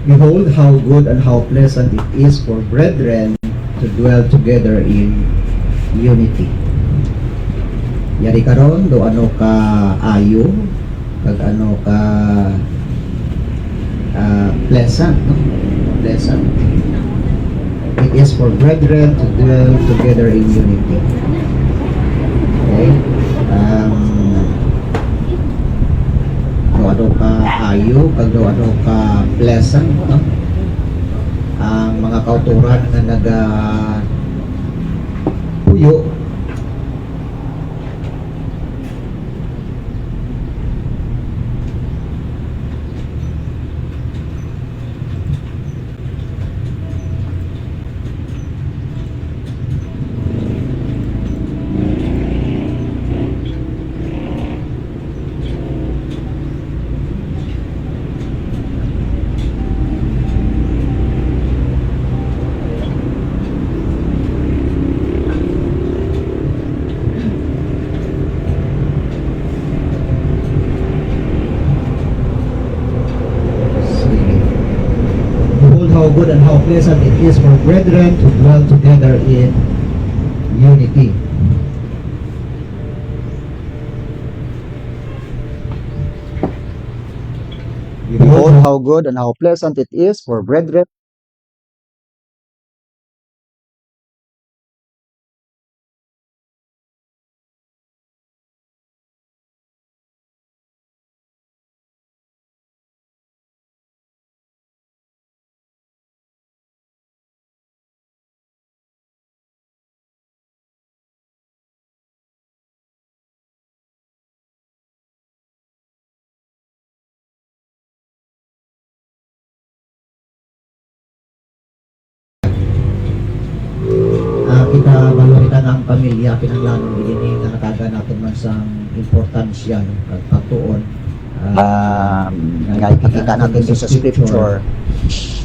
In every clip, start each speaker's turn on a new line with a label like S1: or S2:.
S1: Behold how good and how pleasant it is for brethren to dwell together in unity. Yari karon do ano ka ayo, kag ano ka pleasant, no? Pleasant. It is for brethren to dwell together in unity. Okay? Do ano ka ayo, kag do ano ka pleasant, no? Ang mga kauturan nga naga puyo how good and how pleasant it is for brethren to dwell together in unity. Behold how good and how pleasant it is for brethren. Kita baloritan ang pamilya pinanglanon din nga nataga natin man sang importansya no at pagtuon nga ipakita natin sa scripture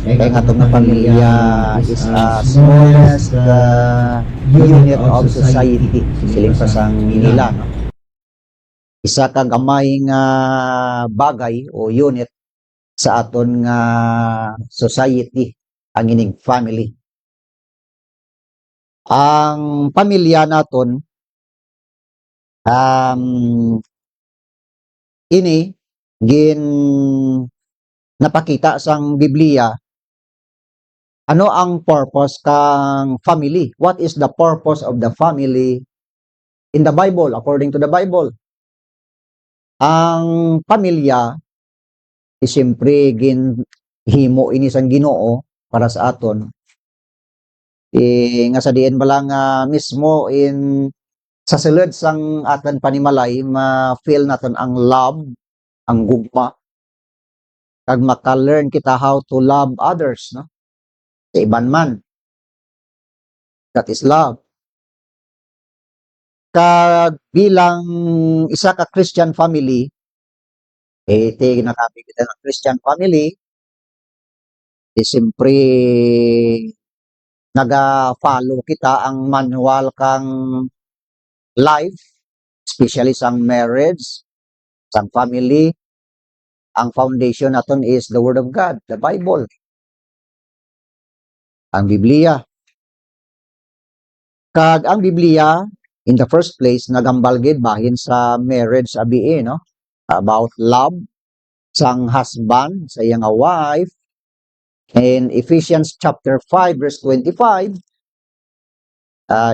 S1: kaya nga itong pamilya is smallest unit of society siling pa sang Manila no? Isa ka gamay nga bagay o unit sa aton nga society ang ining family. Ang pamilya naton ini gin napakita sang Biblia ano ang purpose kang family, what is the purpose of the family in the Bible, according to the Bible. Ang pamilya is siyempre himo ini sang Ginoo para sa aton. Nga sa diin ba lang mismo sa sulod sang atan panimalay ma-feel naton ang love, ang gugma, kag maka-learn kita how to love others, no? Sa iban man. That is love. Kag bilang isa ka Christian family, ginakabi kita ng Christian family, siyempre naga-follow kita ang manual kang life, especially sang marriage, sang family. Ang foundation naton is the Word of God, the Bible. Ang Biblia. Kag ang Biblia, in the first place, nagambal gid bahin sa marriage abi no? About love, sang husband, sa iyang wife. In Ephesians chapter 5 verse 25,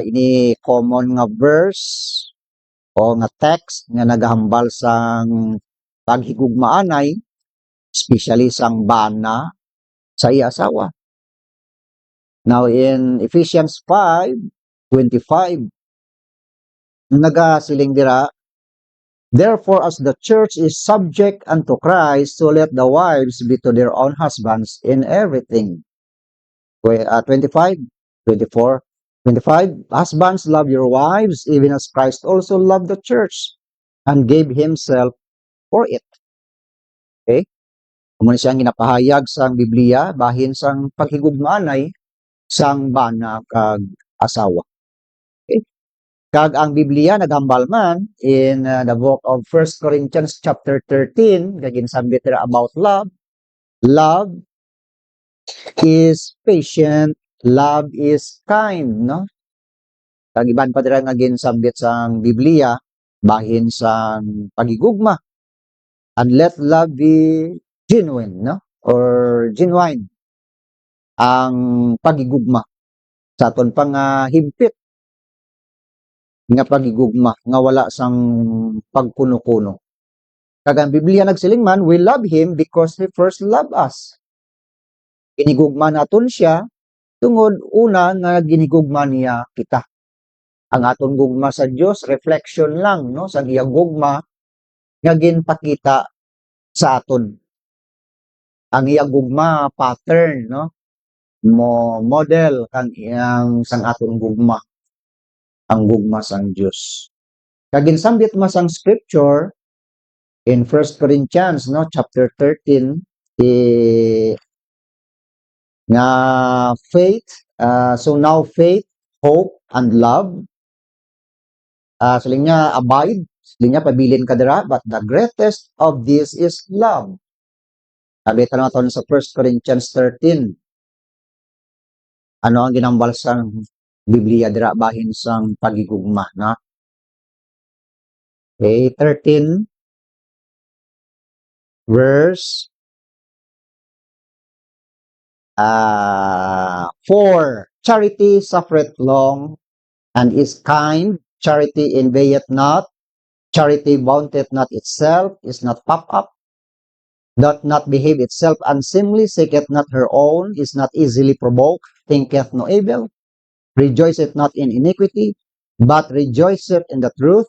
S1: ini common nga verse o nga text nga nagahambal sang paghigugmaanay, especially sang bana sa iya asawa. Now in Ephesians 5:25, nagasiling dira, therefore as the church is subject unto Christ, so let the wives be to their own husbands in everything. 25, 24, 25, husbands, love your wives, even as Christ also loved the church and gave himself for it. Okay? Kung siyang ginapahayag sang Biblia, bahin sang paghigugmaanay sang bana kag asawa. Okay? Kag ang Biblia nagambal man in the book of 1 Corinthians chapter 13, kag ginsabi about love. Love is patient, love is kind, no? Kag iban pa dira nga ginsabit sang Biblia bahin sang pagigugma. And let love be genuine, no? Or genuine ang pagigugma sa aton pang higpit nga pagigugma nga wala sang pagkuno-kuno. Kag ang Biblia nagsiling man, we love Him because He first loved us. Ginigugma naton siya tungod una nga ginigugma niya kita. Ang aton gugma sa Dios reflection lang no sa iyang gugma nga ginpakita sa aton. Ang iyang gugma pattern no model kang iyang sang aton gugma ang gugma sang Dios. Kag ginsambit mo sang scripture in 1 Corinthians no chapter 13 nga faith so now faith, hope and love saling niya abide, saling niya pabilin ka dira, but the greatest of this is love. Sabi ito natin sa 1 Corinthians 13. Ano ang ginambal sa Biblia dira bahin sang pagigugma, na? Okay, 13 verse 4. Charity suffereth long and is kind. Charity envieth not. Charity vaunteth not itself, is not puffed up, doth not behave itself unseemly, seeketh not her own, is not easily provoked, thinketh no evil, rejoiceth not in iniquity, but rejoiceth in the truth,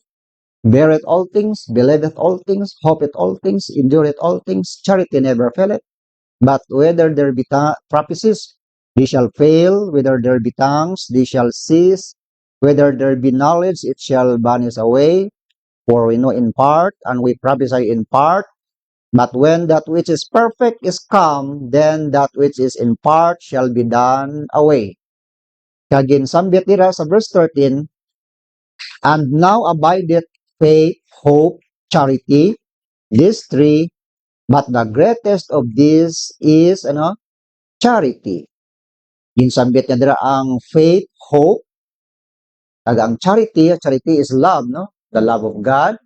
S1: beareth all things, believeth all things, hopeth all things, endureth all things. Charity never faileth. But whether there be prophecies, they shall fail. Whether there be tongues, they shall cease. Whether there be knowledge, it shall vanish away. For we know in part, and we prophesy in part. But when that which is perfect is come, then that which is in part shall be done away. Kagin sambit dira sa verse 13, and now abideth faith, hope, charity, these three, but the greatest of these is charity. Ginsambit niya dira ang faith, hope, kag ang charity is love, no? The love of God.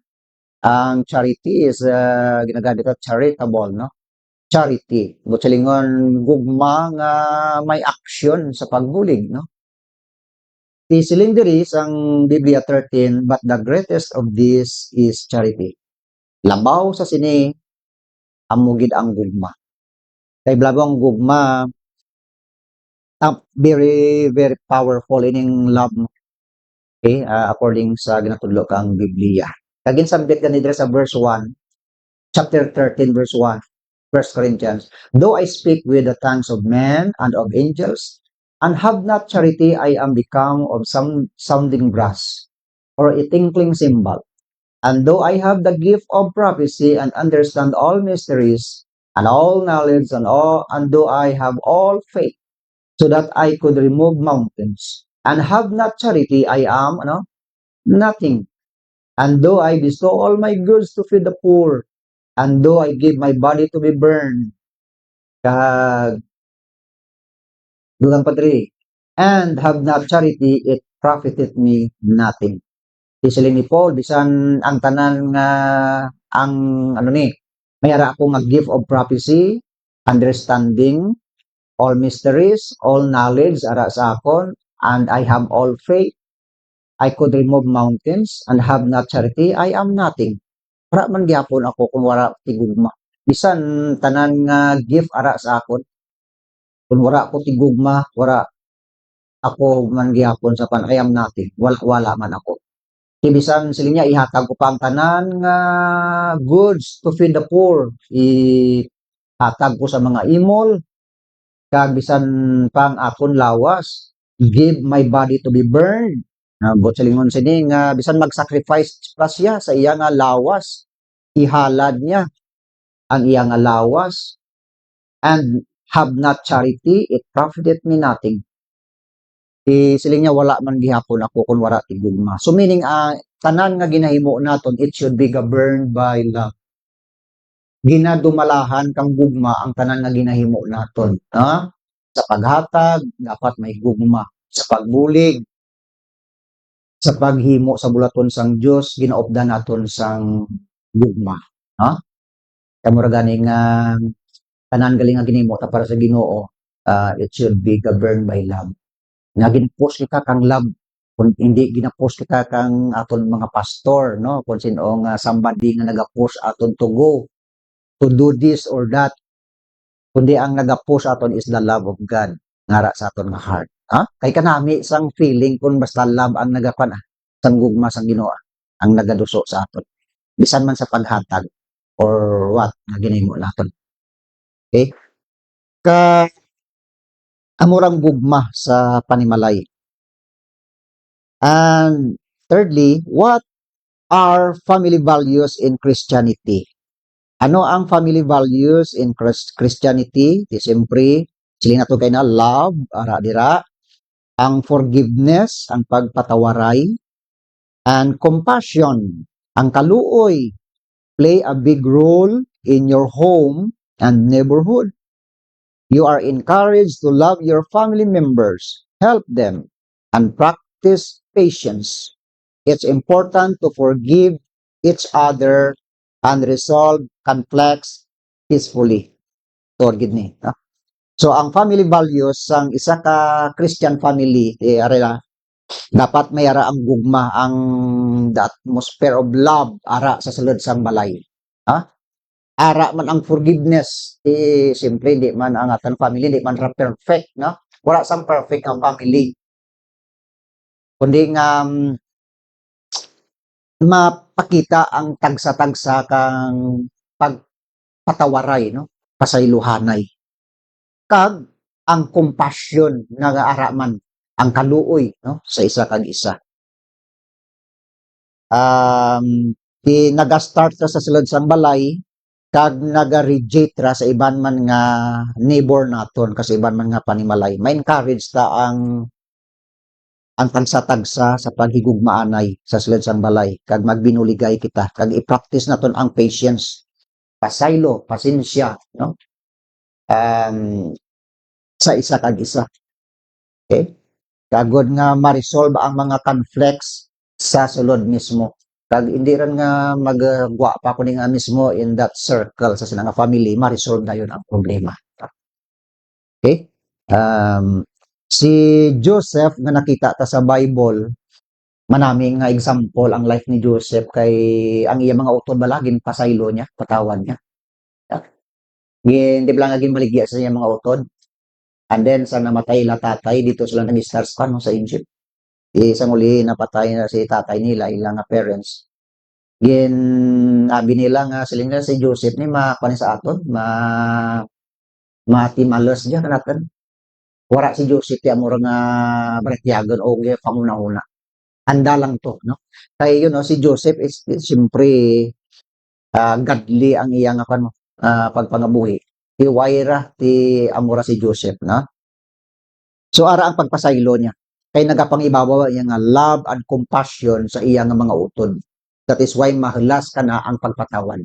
S1: Ang charity is ginagamit ito charitable, no? Charity. Butsalingon gugma nga may action sa pagbulig, no? Isiling diri ang Biblia 13, but the greatest of this is charity. Labaw sa sini amugid ang gugma. Kay blabong gugma very very powerful ining love, okay, according sa ginatudlo kang Biblia. Kagin sambit gani diri sa verse 1, chapter 13 verse 1, 1 Corinthians. Though I speak with the tongues of men and of angels and have not charity, I am become of some sounding brass or a tinkling cymbal. And though I have the gift of prophecy and understand all mysteries and all knowledge and though I have all faith so that I could remove mountains and have not charity, I am nothing. And though I bestow all my goods to feed the poor, and though I give my body to be burned, dugang patri, and have not charity, it profiteth me nothing. Isiling ni Paul, bisan ang tanan nga, ang mayara ako nga gift of prophecy, understanding, all mysteries, all knowledge, ara sa akon, and I have all faith, I could remove mountains, and have not charity, I am nothing. Para man gyapon ako kung wala tigugma. Bisan tanan nga gift ara sa akon, kung wala ko tigugma, wala ako man gyapon sa I am nothing. Wala man ako. Ibisan sila niya ihatag ko pang tanan nga goods to feed the poor. Ihatag ko sa mga imol. Kag bisan pang akon lawas. Give my body to be burned. Bot sa lingon sini nga bisan mag-sacrifice pa siya sa iya nga lawas. Ihalad niya ang iya nga lawas. And have not charity, it profiteth me nothing. Siling niya wala man gihapon ako kung wala tigugma. So meaning tanan nga ginahimo naton, it should be governed by love. Ginadumalahan kang gugma ang tanan nga ginahimo naton, Sa paghatag, dapat may gugma. Sa pagbulig, sa paghimo sa bulaton sang Dios, ginaupdan naton sang gugma. Ha? Kaya mura gani nga tanan gali nga ginimo ta para sa Ginoo, it should be governed by love. Nga ginpost kita kang love, kung hindi ginapost kita kang aton mga pastor, no? Kung sino nga somebody nga nagapost aton to go to do this or that, kundi ang nagapost aton is the love of God ngara sa aton nga heart. Ha? Kay kanami sang feeling kung basta love ang nagapan sang gugma sang Ginoo ang nagaduso sa aton. Bisan man sa paghatag or what nga ginimo naton. Okay? Ka amurang gugma sa panimalay. And thirdly, what are family values in Christianity? Ano ang family values in Christianity? Di siyempre, sila na to kay na love, ara dira, ang forgiveness, ang pagpatawaray, and compassion, ang kaluoy, play a big role in your home and neighborhood. You are encouraged to love your family members, help them, and practice patience. It's important to forgive each other and resolve conflicts peacefully. Torgid ni. No? So, ang family values sang isa ka Christian family, arela, dapat may ara ang gugma, ang the atmosphere of love, ara sa sulod sang balay. Ha? Ara man ang forgiveness, siyempre, di man ang atan family, di man ra perfect, no? Wala sang perfect ang family. Kundi nga, mapakita ang tagsa-tagsa kang pagpatawaray, no? Pasaylohanay. Kag ang compassion nga araman, ang kaluoy, no? Sa isa kag isa. Naga-start sa sulod sang balay, kag naga-reject ra sa iban man nga neighbor naton, kasi iban man nga panimalay. Ma-encourage ta ang tagsa-tagsa sa paghigugmaanay sa sulod sang balay, kag magbinuligay kita, kag i-practice naton ang patience, pasaylo, pasensya, no? Sa isa kag isa. Okay? Kagod nga ma-resolve ang mga conflicts sa sulod mismo. Kag hindi ran nga magwa pa kuning nga mismo in that circle sa sila nga family, ma-resolve na yun ang problema. Okay? Si Joseph nga nakita ta sa Bible, manaming nga example ang life ni Joseph, kay ang iya mga utod balagin pasaylo niya, patawan niya. Hindi lang naging maligya sa iya mga utod. And then sa namatay la tatay, dito sila nag-start no, sa Egypt. Isang uli napatay na si tatay nila, ilang nga parents. Abi nila nga sila nga si Joseph ni makuha sa aton, matimalos diya kanatan. Wala si Joseph ti amor nga bretyagon o pamunahuna. Anda lang to, no? Kay no, si Joseph is siyempre godly ang iya nga pagpangabuhi. Ti Waira ti amora si Joseph, na? So ara ang pagpasaylo niya. Kay nagapangibabaw niya nga love and compassion sa iya nga mga utod. That is why mahilas ka na ang pagpatawan.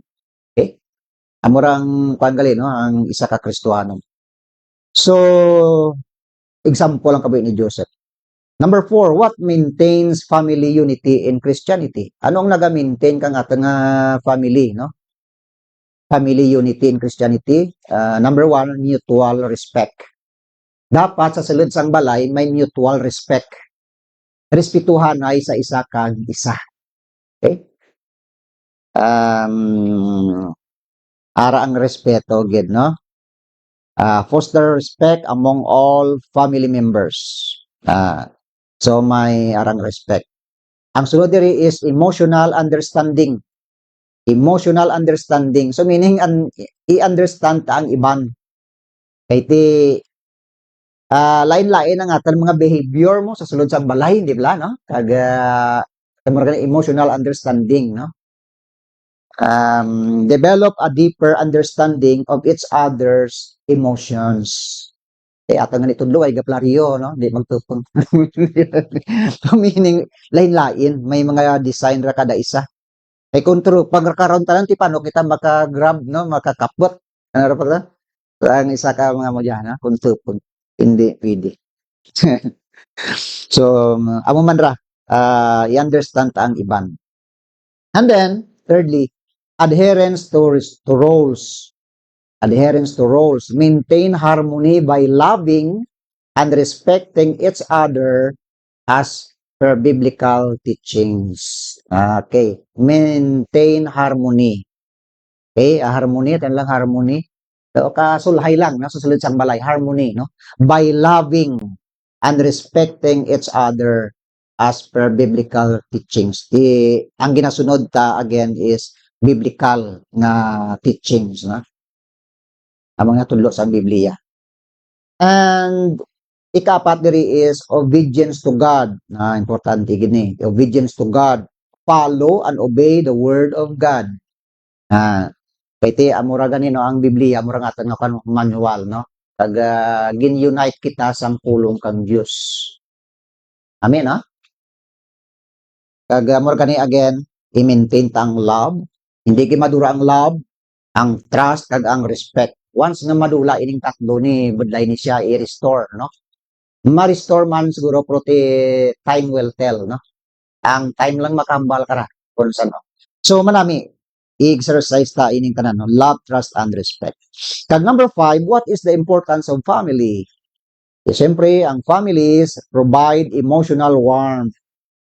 S1: Okay? Amorang kuan no, ang isa ka Kristiyano. So, example ang kabuhi ni Joseph. Number 4, what maintains family unity in Christianity? Ano ang naga-maintain kang atong family, no? Family unity in Christianity. Number 1, mutual respect. Dapat sa sulod sang balay may mutual respect. Respetuhan ay sa isa kag isa. Okay? Ara ang respeto gid, no? Foster respect among all family members. So may arang respect. Ang sunod diri is emotional understanding. Emotional understanding. So meaning i-understand ta ang iban. Kay ti lain-lain ang atan mga behavior mo sa sulod sa balay, di ba, no? Kag emotional understanding, no? Develop a deeper understanding of each other's emotions. Ato nga nitudlo ay gaplaryo, no? Di magtupong. Meaning, lain-lain, may mga design ra kada isa. Kay kung true, pag karon tanan ti paano kita maka-grab, no? Makakapot. Ano ra pa ta? Ang isa ka mga mo diyan, ha? Kung tupong. Hindi pwede. So, amo man ra, i-understand ta ang iban. And then, thirdly, adherence to roles. Adherence to roles. Maintain harmony by loving and respecting each other as per biblical teachings. Okay. Maintain harmony. Okay, harmony, ito lang harmony. So, kasulhay lang, no? Susulod sang balay, harmony, no? By loving and respecting each other as per biblical teachings. Ang ginasunod ta again is biblical nga teachings, no? Ang mga tudlo sa Biblia. And ikapat diri is obedience to God. Importante gini, obedience to God. Follow and obey the word of God. Kay ti amura gani no ang Biblia amura nga nga manual no. Kag gin-unite kita sang pulong kang Dios. Amen no? Kag amura gani again i-maintain tang love. Hindi gi madura ang love, ang trust kag ang respect. Once nga madula ining tatlo ni budlay ni siya i-restore no. Ma-restore man siguro pero ti time will tell no. Ang time lang makambal kara kung saan no. So manami i-exercise ta ining tanan no, love, trust and respect. Kag number 5, what is the importance of family? Siyempre, ang families provide emotional warmth.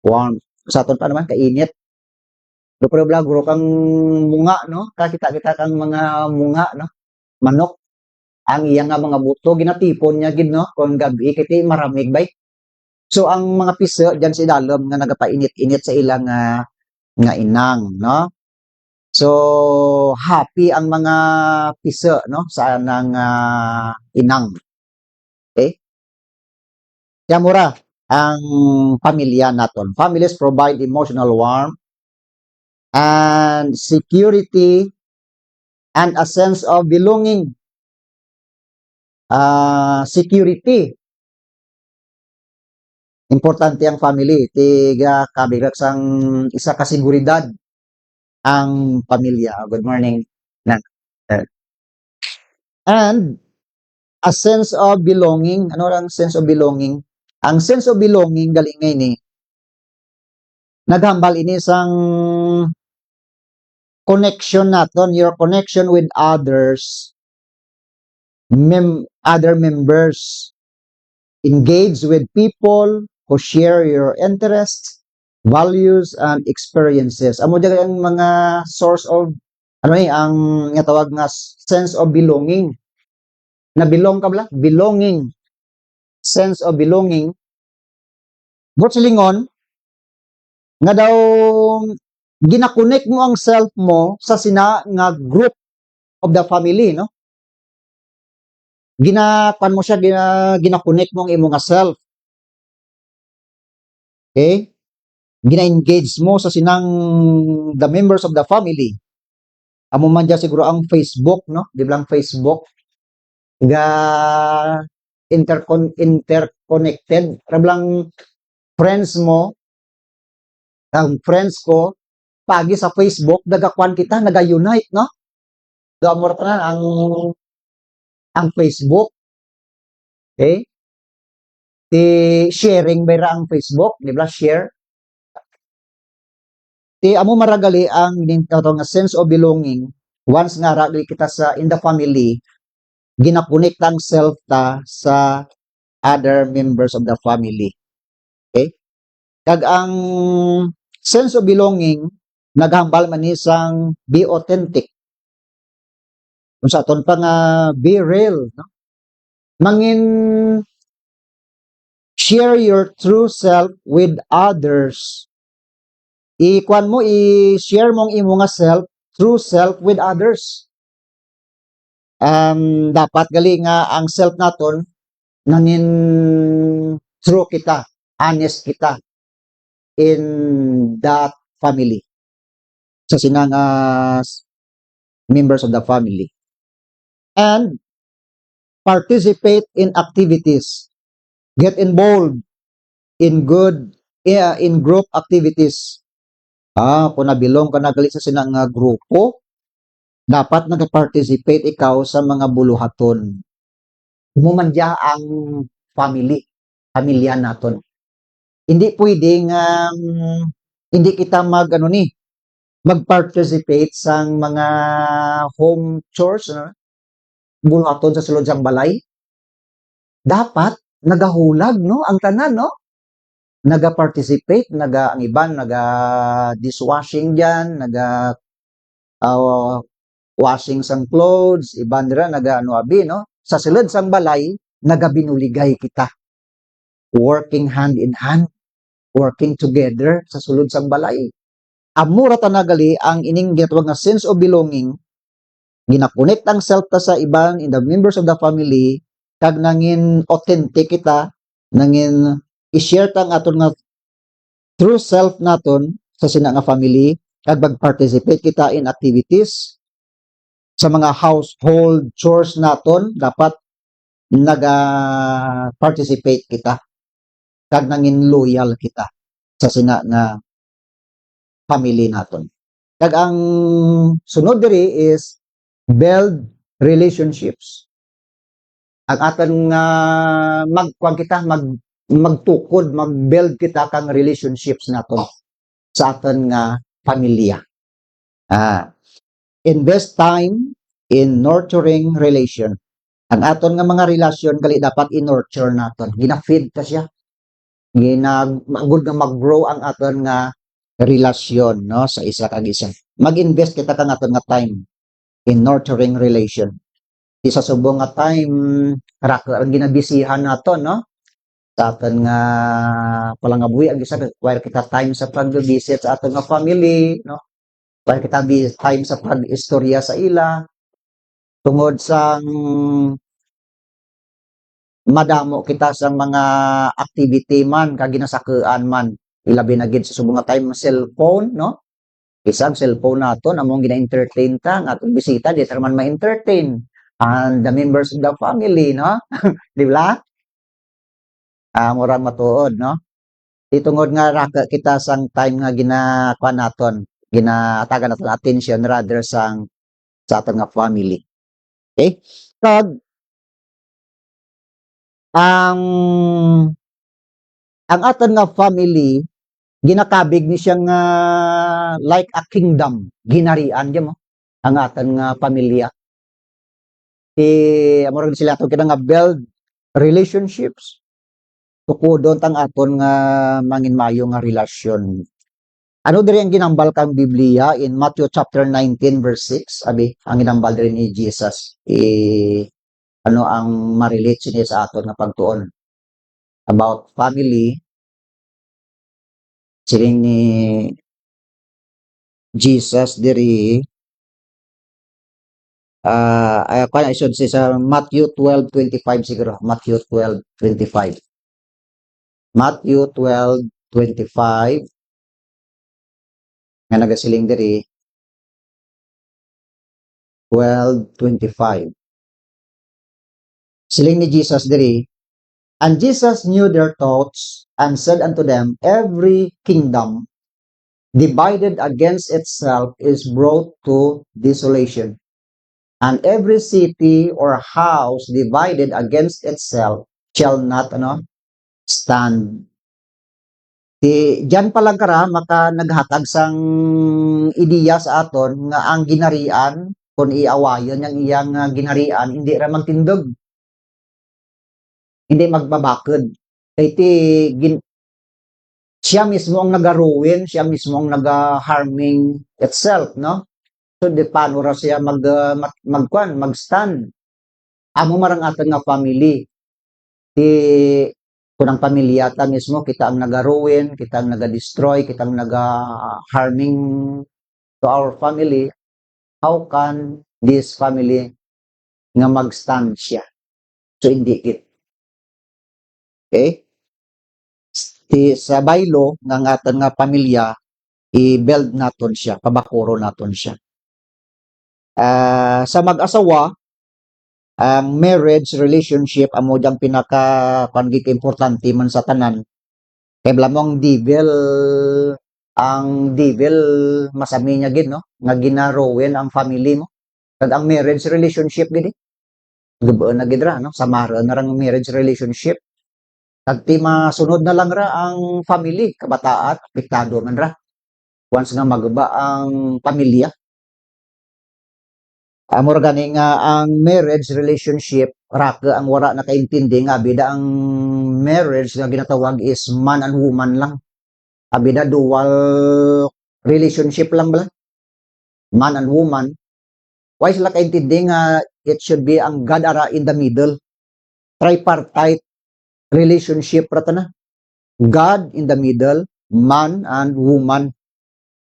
S1: Warmth. Sa aton pa naman kainit. Pero bro kang munga no, kakita-kita kang mga munga no, manok. Ang iyang nga mga buto ginatipon niya gid no, kung gabi kiti maramig bay. So ang mga piso diyan sa ilalom nga nagapainit-init sa ilang nga inang no. So, happy ang mga piso, no? Sa nang inang. Okay? Kaya mura, ang pamilya naton. Families provide emotional warmth and security and a sense of belonging. Security. Importante ang family. Tiga kabigak sang isa ka seguridad ang pamilya. Good morning. And a sense of belonging. Ano lang sense of belonging? Ang sense of belonging galing ngay ni naghambal ini sang connection naton, your connection with others, other members, engage with people who share your interests, values, and experiences. Amo dyan ang mga source of ano ni ang nga tawag nga sense of belonging. Na belong ka bala? Belonging. Sense of belonging. Bot silingon, nga daw ginakonek mo ang self mo sa sina nga group of the family, no? Ginapan mo siya, ginakonek mo ang imo nga self. Okay? Gina-engage mo sa sinang the members of the family. Amo man dyan siguro ang Facebook, no? Di ba ang Facebook? Interconnected. Rablang friends mo, ang friends ko, pagi sa Facebook, nagakwan kita, naga-unite, no? Gamor pa na ang Facebook. Okay? Ti sharing bayra ang Facebook, di ba? Share. Ti amo maragali ang nga sense of belonging once nga ragali kita sa in the family, ginakonekta ang self ta sa other members of the family. Okay? Kag ang sense of belonging naghambal man ni sang be authentic. Kung sa aton pa nga be real, no? Mangin share your true self with others. I-kwan mo, i-share mong imo nga self, true self with others. Dapat gali nga ang self naton nangin true kita, honest kita in that family. Sa sinang members of the family. And participate in activities. Get involved in in group activities. Kung nabilong ka nagali sa sinang grupo, dapat nag-participate ikaw sa mga buluhaton. humandya ang family, pamilya naton. Hindi pwedeng hindi kita mag-participate sa mga home chores, buhaton sa sulod sang balay. Dapat nagahulag no ang tanan no. Naga-participate, ang iban dishwashing diyan, ah, washing sang clothes, iban dira ano abi no. Sa sulod sang balay, nagabinuligay kita. Working hand in hand, working together sa sulod sang balay. Amura tanagali ang ining ginatawag nga sense of belonging, ginakonect ang self ta sa iban in the members of the family, kag nangin authentic kita, nangin i-share ta ang aton nga true self naton sa sina nga family, kag mag-participate kita in activities sa mga household chores naton, dapat naga-participate kita kag nangin loyal kita sa sina nga family naton. Kag ang sunod diri is build relationships. Ang aton nga magtukod, mag-build kita kang relationships naton sa aton nga pamilya. Invest time in nurturing relation. Ang aton nga mga relasyon gali dapat i-nurture naton. Gina-feed ta siya. Good nga mag-grow ang aton nga relasyon no sa isa kag isa. Mag-invest kita kang aton nga time in nurturing relation. Isa subong nga time ang ginabisihan naton no sa aton nga palangabuhi ang isa while kita time sa pag-visit sa aton nga family no, while kita time sa pag-istorya sa ila tungod sa madamo kita sa mga activity man kag ginasakean man, ilabi na gid sa subong nga time cellphone no. Isang cellphone naton among gina-entertain ta nga atong bisita di ta man ma-entertain and the members of the family no. Di ba? Murag matuod no. Tungod nga raka kita sang time nga ginakuan naton, ginatagan naton attention rather sa aton nga family. Okay? Kag ang aton nga family ginakabig ni siyang like a kingdom, ginarian di mo ang aton nga pamilya. Among sila aton nga build relationships, tukudon tang aton nga manginmayo nga relasyon. Ano diri ang ginambal kang Biblia in Matthew chapter 19 verse 6, abi ang ginambal diri ni Jesus. Ano ang ma-relate niya sa aton nga pagtuon about family. Siling ni Jesus diri I should say sa Matthew 12:25 siguro. Matthew 12:25. Matthew 12:25 nga nagasiling diri 12:25. Siling ni Jesus diri, and Jesus knew their thoughts and said unto them, every kingdom divided against itself is brought to desolation. And every city or house divided against itself shall not stand. Diyan pa lang kara maka naghatag sang ideya sa aton nga ang ginarian kung iawayon yang iyang ginarian hindi ra magtindog. Hindi magbabakod. Siya mismo ang nagaruin, siya mismo ang naga-harming itself, no? So, di paano ra siya mag-stand. Amo marang aton nga family. Kung ang pamilya ta mismo, kita ang nagaruin, kita ang naga-destroy, kita ang naga-harming to our family, how can this family nga mag-stand siya? So, hindi it. Okay? Sa baylo ng aton nga pamilya, i-build naton siya, pabakuro naton siya. Sa mag-asawa, ang marriage relationship amo diyang pinaka importante man sa tanan. Kay blamong ang devil masami niya gid no, nga ginaruin ang family mo. Kag ang marriage relationship gid Gubaan na gid ra no, samaran na rang marriage relationship. Kag ti masunod na lang ra ang family, kabataan, apektado man ra. Once nga magba ang pamilya, amo ra gani nga ang marriage relationship raka ang wara nakaintindi nga bida ang marriage nga ginatawag is man and woman lang. Abida dual relationship lang bala, man and woman. Why sila kaintindi nga it should be ang God ara in the middle, tripartite relationship rata na. God in the middle, man and woman.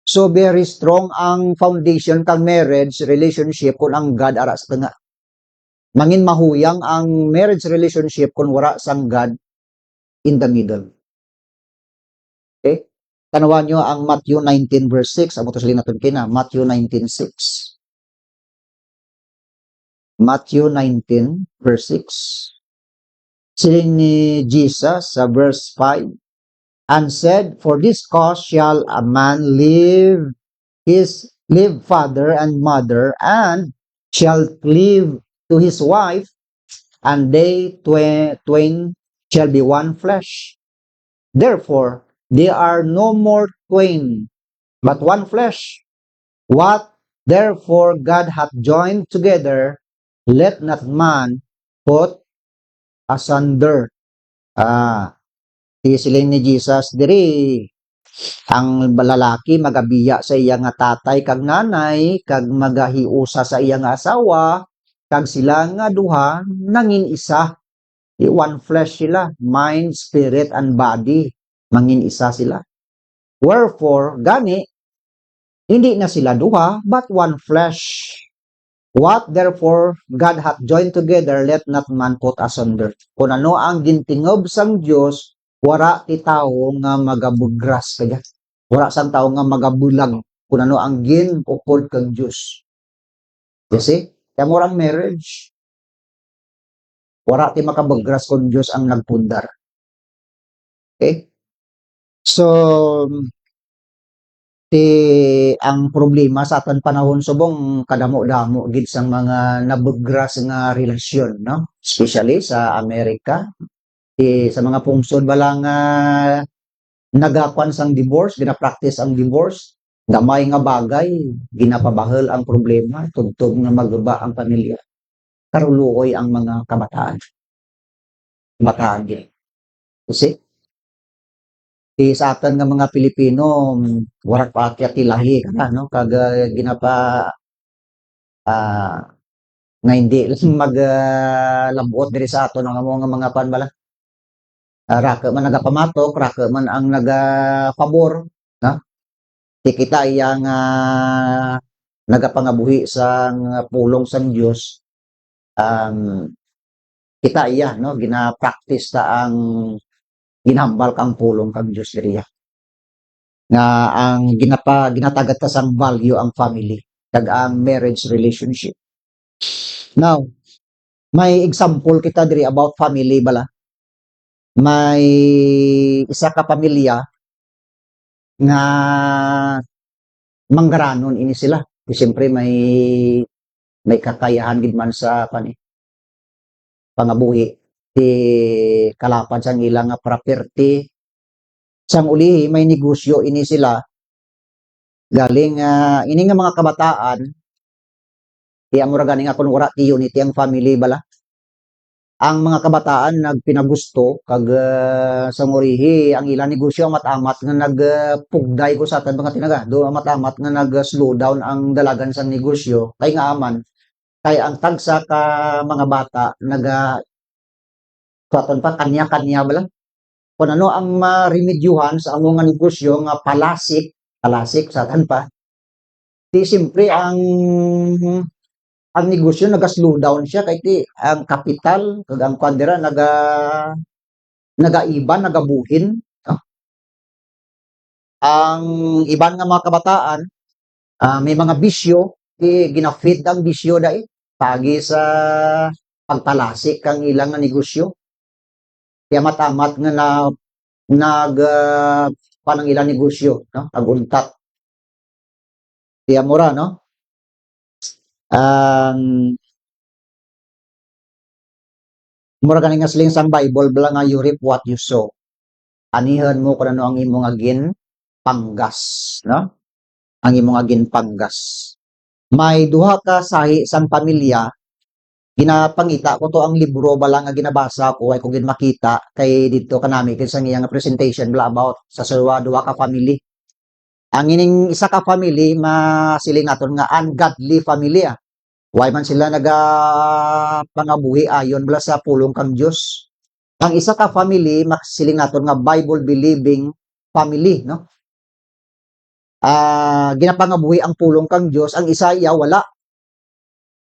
S1: So very strong ang foundation kang marriage relationship kung ang God ara sa nga. Mangin mahuyang ang marriage relationship kung wala sang God in the middle. Okay? Tanawan nyo ang Matthew 19 verse 6. Amo to sila natin kina. Matthew 19:6. Matthew 19 verse 6. Siling ni Jesus sa verse 5. And said, for this cause shall a man leave father and mother, and shall cleave to his wife, and they twain shall be one flesh. Therefore, they are no more twain, but one flesh. What therefore God hath joined together, let not man put asunder. Siling ni Jesus diri, ang lalaki magabiya sa iya nga tatay kag nanay, kag magahiusa sa iya nga asawa, kag sila nga duha nangin isa. One flesh sila, mind, spirit, and body. Mangin isa sila. Wherefore, gani, hindi na sila duha, but one flesh. What therefore God hath joined together, let not man put asunder. Kung ano ang gintingob sang Dios, wara ti tawo nga magabugras kaya. Wara sang tawo nga magabulag kung ano ang ginukod kang Dios. You see? Kaya morang marriage. Wara ti makabugras kung Dios ang nagpundar. Okay? So, ang problema sa aton panahon subong kadamo-damo gid sang mga nabugras nga relasyon, no? Especially sa Amerika, sa mga pungsod bala nga nagakuan sang divorce, gina-practice ang divorce, gamay nga bagay, ginapabahal ang problema, tugtog nga magba ang pamilya. Karuluoy ang mga kabataan. Kabataan din. Kasi, sa atin nga mga Pilipino, warak pa akyat tilahi ka no? Kag ginapa nga hindi lang maglabot diri sa aton ang mga panbala. Raka man nagapamatok, raka man ang nagapabor, no? Di kita iya nga nagapangabuhi sa pulong sang Dios. Kita iya no gina-practice ta ang ginhambal kang pulong kang Dios diriya. Nga ang ginatagat ta sang value ang family kag ang marriage relationship. Now, may example kita diri about family bala. May isa ka pamilya nga manggaranon ini sila. Siyempre may kakayahan gid man sa pangabuhi ti kalapad sang ilang nga property. Sang ulihi may negosyo ini sila galing ini nga mga kabataan ti amura gani nga kun wara ti unity ang family bala. Ang mga kabataan nagpinagusto kag sang urihi ang ilang negosyo amat-amat nga nagpugday ko sa atan mga tinaga do amat-amat nga nag-slow down ang dalagan sang negosyo kay nga aman kay ang tagsa ka mga bata katon pa kanya-kanya bala kung ano ang marimedyuhan sa among nga negosyo nga palasik sa atan pa di siyempre ang negosyo naga-slow down siya kay ti ang kapital kag ang kwandera nagaiban, nagabuhin. No? Ang iban nga mga kabataan, may mga bisyo, ginafeed ang bisyo dai pagi sa pagpalasik kang ilang nga negosyo. Kaya matamat nga panang ilang negosyo, no? Aguntat. Kaya mura, no? Mura gani nga siling sang Bible bala nga you reap what you sow. Anihan mo kung ano ang imong agin panggas, no? Ang imong agin panggas. May duha ka sahi sang pamilya, ginapangita ko to ang libro bala nga ginabasa ko ay kung gin makita kay didto kanami kin sang iyang presentation bala about sa duha ka family. Ang ining isa ka family masiling naton nga ungodly family. Why man sila pangabuhi ayon bala sa pulong kang Dios. Ang isa ka family masiling naton nga Bible believing family, no? Ginapangabuhi ang pulong kang Dios, ang isa iya wala.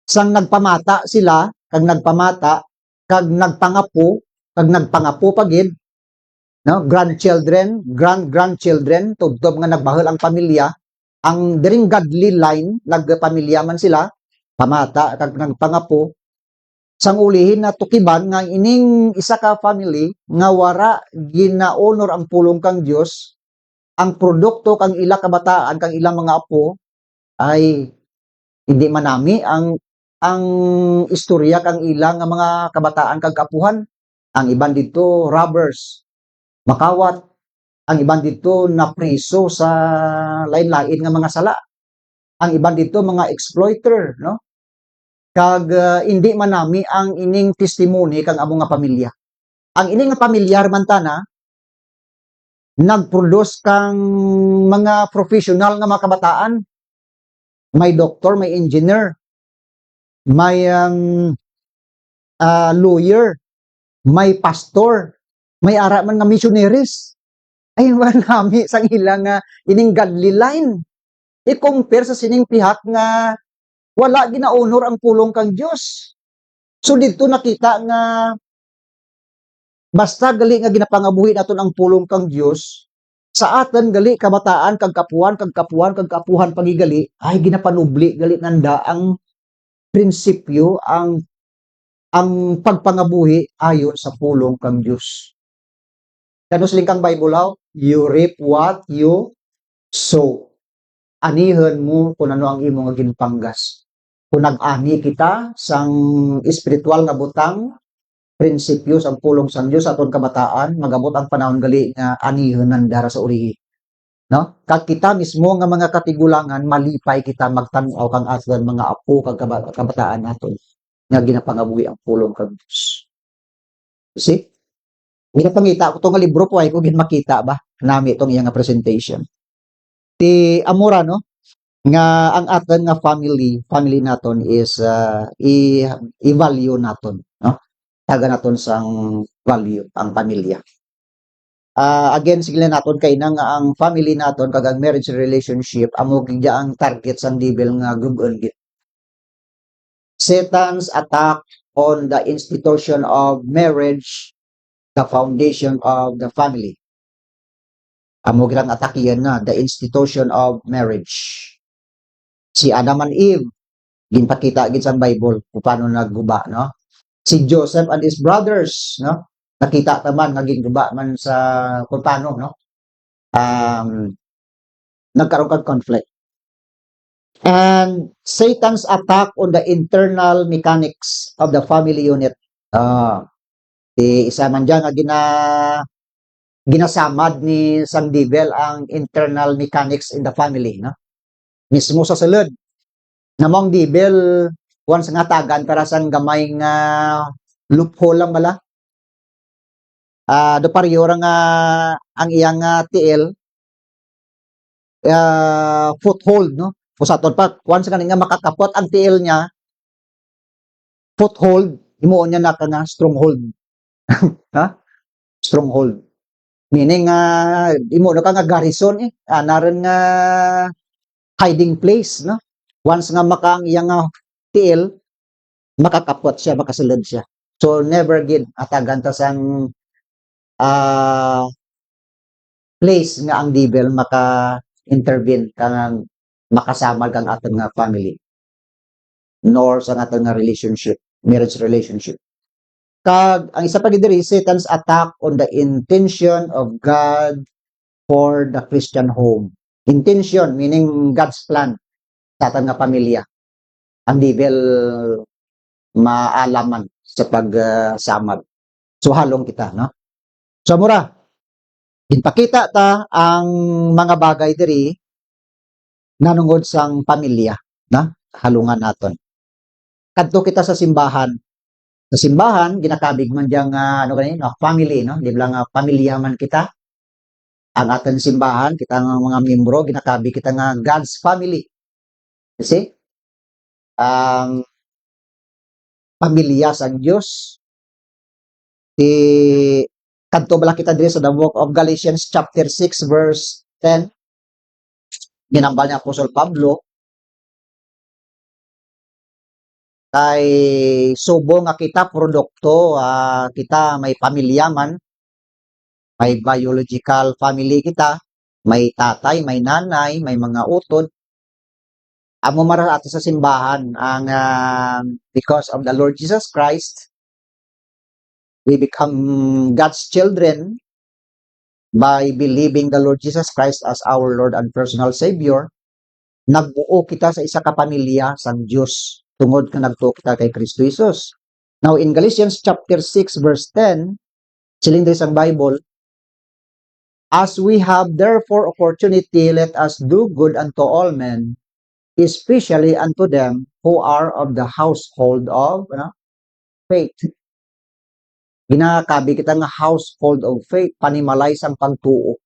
S1: Sang nagpamata sila, kag nagpamata, kag nagpangapo pagid, no? Grandchildren, grandchildren, tubtob nga nagbahal ang pamilya, ang diring godly line, nagpamilya man sila, pamata, kag nagpangapo, sang ulihin na tukiban nga ining isa ka family nga wara gina-honor ang pulong kang Dios, ang produkto kang ila kabataan kang ilang mga apo ay hindi manami ang istorya kang ilang nga mga kabataan kag apuhan. Ang iban dito robbers, makawat, ang iban dito na priso sa lain-lain nga mga sala. Ang iban dito mga exploiter, no? Kag hindi manami ang ining testimony kang amo nga pamilya. Ang ining nga pamilya mantana nag-produce kang mga professional nga mga kabataan. May doktor, may engineer, may lawyer, may pastor, may ara man nga missionaries. Ay manami sang ilang ining godly line. I-compare sa sining pihak nga wala gina-honor ang pulong kang Dios. So dito nakita nga basta gali nga ginapangabuhi naton ang pulong kang Dios, sa aton gali kabataan kag kapuhan pagigali ay ginapanubli gali nanda ang prinsipyo ang pagpangabuhi ayon sa pulong kang Dios. Kano siling kang Bible how? You reap what you sow. Anihan mo kung ano ang imong ginpanggas. Kung nag-ani kita sang espiritual nga butang, prinsipyo ang pulong sang Dios aton kabataan, magabot ang panahon gali nga anihan nandara sa urihi. No? Kag kita mismo nga mga katigulangan malipay kita magtan-aw kang aton mga apo kag kabataan naton nga ginapangabuhi ang pulong kang Dios. See? Ginapangita ko tong libro po ay ko gin makita ba nami itong iyang presentation. Ti amura no nga ang aton nga family naton is i-value naton, no? Taga naton sang value ang pamilya. Again sige naton kay nang ang family naton kag ang marriage relationship amo gidya ang target sang devil nga gug-on gid. Satan's attack on the institution of marriage, the foundation of the family. Amo girang atakiyan na the institution of marriage. Si Adam and Eve ginpakita gid sa Bible kung paano nagguba, no? Si Joseph and his brothers, no? Nakita naman nga ginguba man sa kung paano, no? Nagkaroon kag conflict. And Satan's attack on the internal mechanics of the family unit. Isa man dyan nga ginasamad ni sang devil ang internal mechanics in the family, no? Mismo sa sulod namong devil once nga tagan para sang gamay nga loophole lang bala. Do pariyo nga ang iyang tiil foothold, no? Pusaton pa once nga makakapot ang tiil niya foothold himuon niya na nga stronghold. Ha? Stronghold. Meaning imo na ka nga garrison naran nga hiding place, no? Once nga maka ang iyang tiil makakapot siya, makasulod siya. So never gid atagan ta sang place nga ang devil maka-intervene kang makasama kang aton nga family nor sa aton nga relationship, marriage relationship. Kag ang isa pa gid diri Satan's attack on the intention of God for the Christian home. Intention meaning God's plan sa aton nga pamilya. Ang devil maalaman sa pagsamad. So halong kita, no? So mura, ginpakita ta ang mga bagay diri nanungod sang pamilya, na halungan naton. Kadto kita sa simbahan. Sa simbahan ginakabig man diyang ano ganin, no, family, no? Di ba nga pamilya man kita. Ang aton simbahan, kita nga mga miyembro ginakabig kita nga God's family. Kasi ang pamilya sang Dios ti kadto bala kita diri sa the book of Galatians chapter 6 verse 10. Ginambal ni Apostol Pablo kay subo nga kita produkto, kita may pamilya man, may biological family kita, may tatay, may nanay, may mga utod. Amo mara ato sa simbahan ang because of the Lord Jesus Christ, we become God's children by believing the Lord Jesus Christ as our Lord and personal Savior. Nagbuo kita sa isa ka pamilya sang Dios tungod ka nagtuo kita kay Kristo Jesus. Now in Galatians chapter 6 verse 10, siling diri sang Bible, as we have therefore opportunity, let us do good unto all men, especially unto them who are of the household of faith. Ginakabi kita nga household of faith, panimalay sang pagtuo.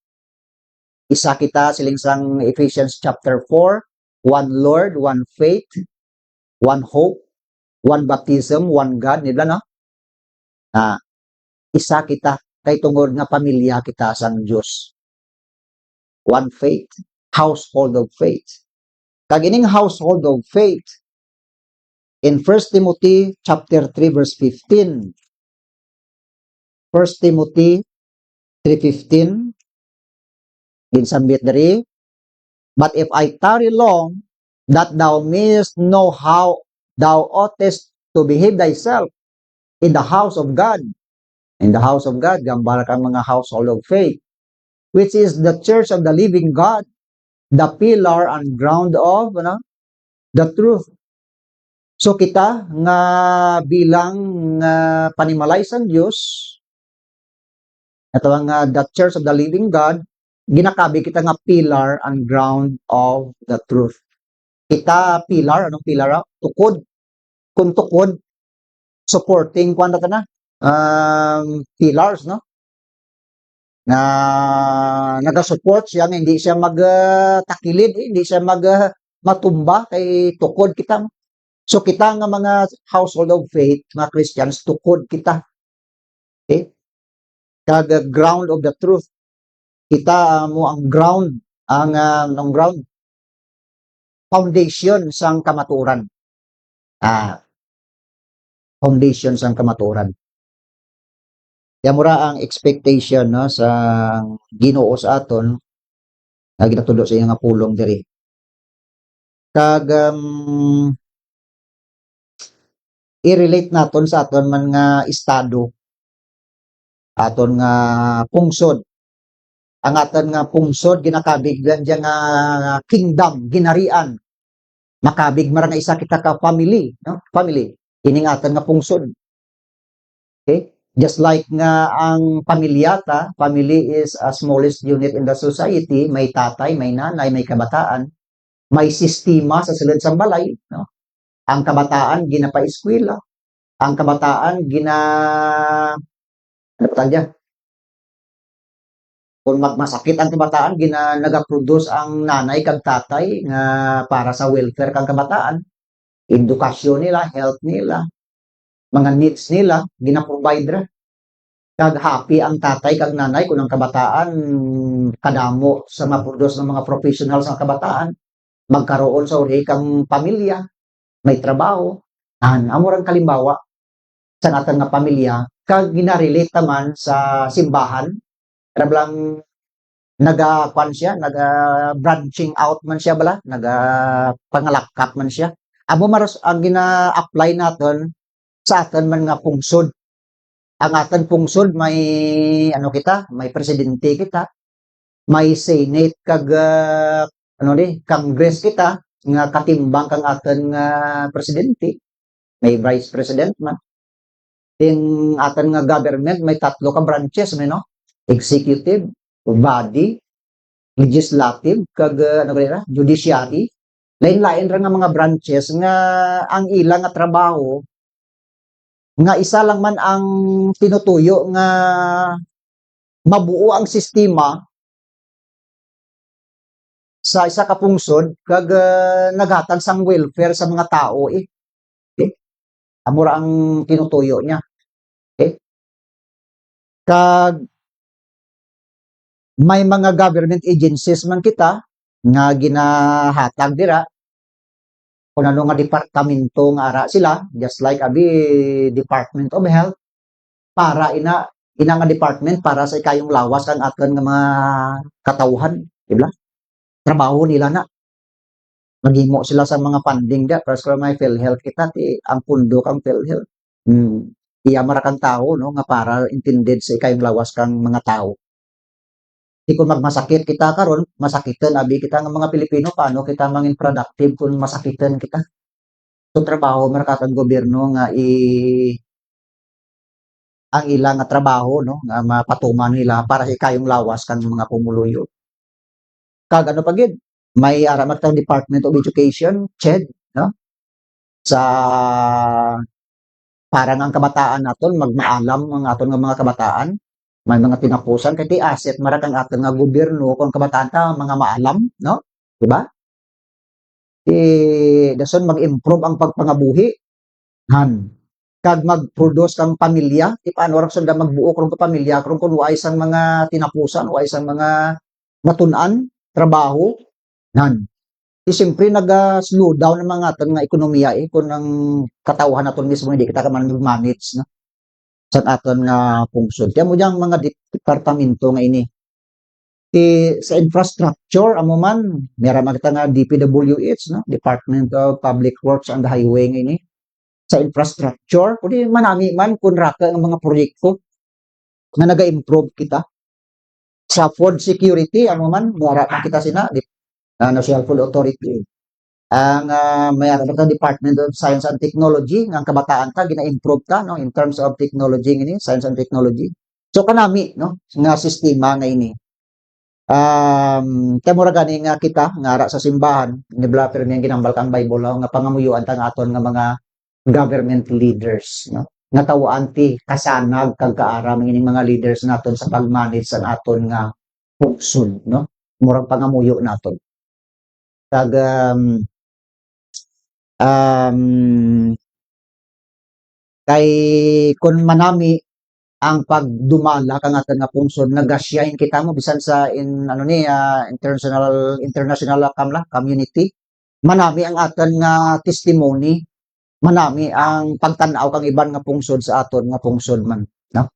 S1: Isa kita siling sang Ephesians chapter 4, one Lord, one faith, one hope, one baptism, one God, nila no? Isa kita kay tungod nga pamilya kita sang Dios. One faith, household of faith. Kag ining household of faith in 1 Timothy chapter 3 verse 15. 1 Timothy 3:15 ginsambit diri, but if I tarry long, that thou mayest know how thou oughtest to behave thyself in the house of God. In the house of God, gambala kang mga household of faith, which is the church of the living God, the pillar and ground of the truth. So kita nga bilang panimalay sang Dios, ito nga the church of the living God, ginakabi kita nga pillar and ground of the truth. Kita pillar, anong pillar? Tukod. Kung tukod, supporting kung ano na, pillars, no? Na nagasupport siya, hindi siya magtakilid, hindi siya matumba, kay tukod kita. So kita nga mga household of faith, mga Christians, tukod kita. Okay? Kag ground of the truth. Kita mo ang ground, ang ground, foundation sang kamaturan. Foundation sang kamaturan. Kaya mura ang expectation no sa Ginoo sa aton nga ginatudo sa iyang pulong diri. Kag i-relate naton sa aton man nga estado, aton nga pungsod. Ang aton nga pungsod ginakabig diyan nga kingdom, ginarian. Makabig mara nga isa kita ka family, no? Family. Ining aton nga pungsod. Okay? Just like nga ang pamilyata, family is a smallest unit in the society, may tatay, may nanay, may kabataan, may sistema sa sulod sang balay, no? Ang kabataan ginapa-eskwela, ang kabataan ano pa tawag diyan? Kung masakit ang kabataan, nagaproduce ang nanay kag tatay nga para sa welfare kang kabataan, edukasyon nila, health nila, mga needs nila, gina-provide ra. Kag happy ang tatay kag nanay kung ang kabataan kadamo sa maproduce ng mga professionals ng kabataan, magkaroon sa uri kang pamilya, may trabaho, amorang kalimbawa sa natin nga pamilya, kag ginarelate naman sa simbahan, lang naga-kwan siya, naga-branching out man siya bala, naga-pangalakak man siya. Amo maros ang gina-apply naton sa aton man nga pungsod. Ang aton pungsod may ano kita, may presidente kita, may senate kag congress kita nga katimbang kang aton nga presidente, may vice president man. Yung aton nga government may tatlo ka branches no. Executive, body, legislative kag ano ba judiciary. Lain-lain ra nga mga branches nga ang ilang nga trabaho nga isa lang man ang tinutuyo nga mabuo ang sistema sa isa ka pungsod kag naghatag sang welfare sa mga tao eh. Amura ang tinutuyo niya. Eh. Kag may mga government agencies man kita nga ginahatag dira kung ano nga departamento nga ara sila just like abi Department of Health para ina nga department para sa ikayong lawas ang aton nga mga katawhan, di ba? Trabaho nila na maghimo sila sa mga funding da para sa may PhilHealth kita ti ang pundo kang PhilHealth. Iya mara kang tao no nga para intended sa ikayong lawas kang mga tao. Di kung magmasakit kita karon, masakitan abi kita nga mga Pilipino paano kita mangin productive kung masakitan kita. So trabaho man katong gobyerno nga ang ilang nga trabaho no nga mapatuman nila para sa ikayong lawas kang mga pumuluyo. Kag ano pa gid, may ara man tawag Department of Education, CHED, no? Sa para nga ang kabataan naton magmaalam ang aton nga mga kabataan, may mga tinapusan kay ti asset mara kang aton nga gobyerno kung kabataan ta mga maalam, no? Di ba? Dason mag-improve ang pagpangabuhi han kag mag-produce kang pamilya ti paano ra sunda magbuo kung pamilya kung waay sang mga tinapusan waay sang mga natun-an trabaho nan di siyempre slow down ang mga aton nga ekonomiya kung ang katawhan naton mismo hindi kita ka man manage no sa aton nga pungsod kaya mo diyang mga departamento nga ini sa infrastructure amo man meron man kita nga DPWH no Department of Public Works and Highway nga ini sa infrastructure kundi manami man kun raka ang mga proyekto nga naga-improve kita sa food security amo man wala man kita sina National Food Authority ang may ara ta Department of Science and Technology nga ang kabataan ta gina-improve ta no in terms of technology ini science and technology so kanami no nga sistema nga ini kamura gani nga kita nga ara sa simbahan ni Blapper nga ginambal kang Bible nga pangamuyuan ta nga aton nga mga government leaders no nga tawaan ti kasanag kag kaaram ining mga leaders naton sa pagmanage sa aton nga pungsod no murag pangamuyo naton kag kay kun manami ang pagdumala kang aton nga pungsod nagasyahin kita mo bisan sa international community manami ang aton nga testimony manami ang pagtan-aw kang iban nga pungsod sa aton nga pungsod man no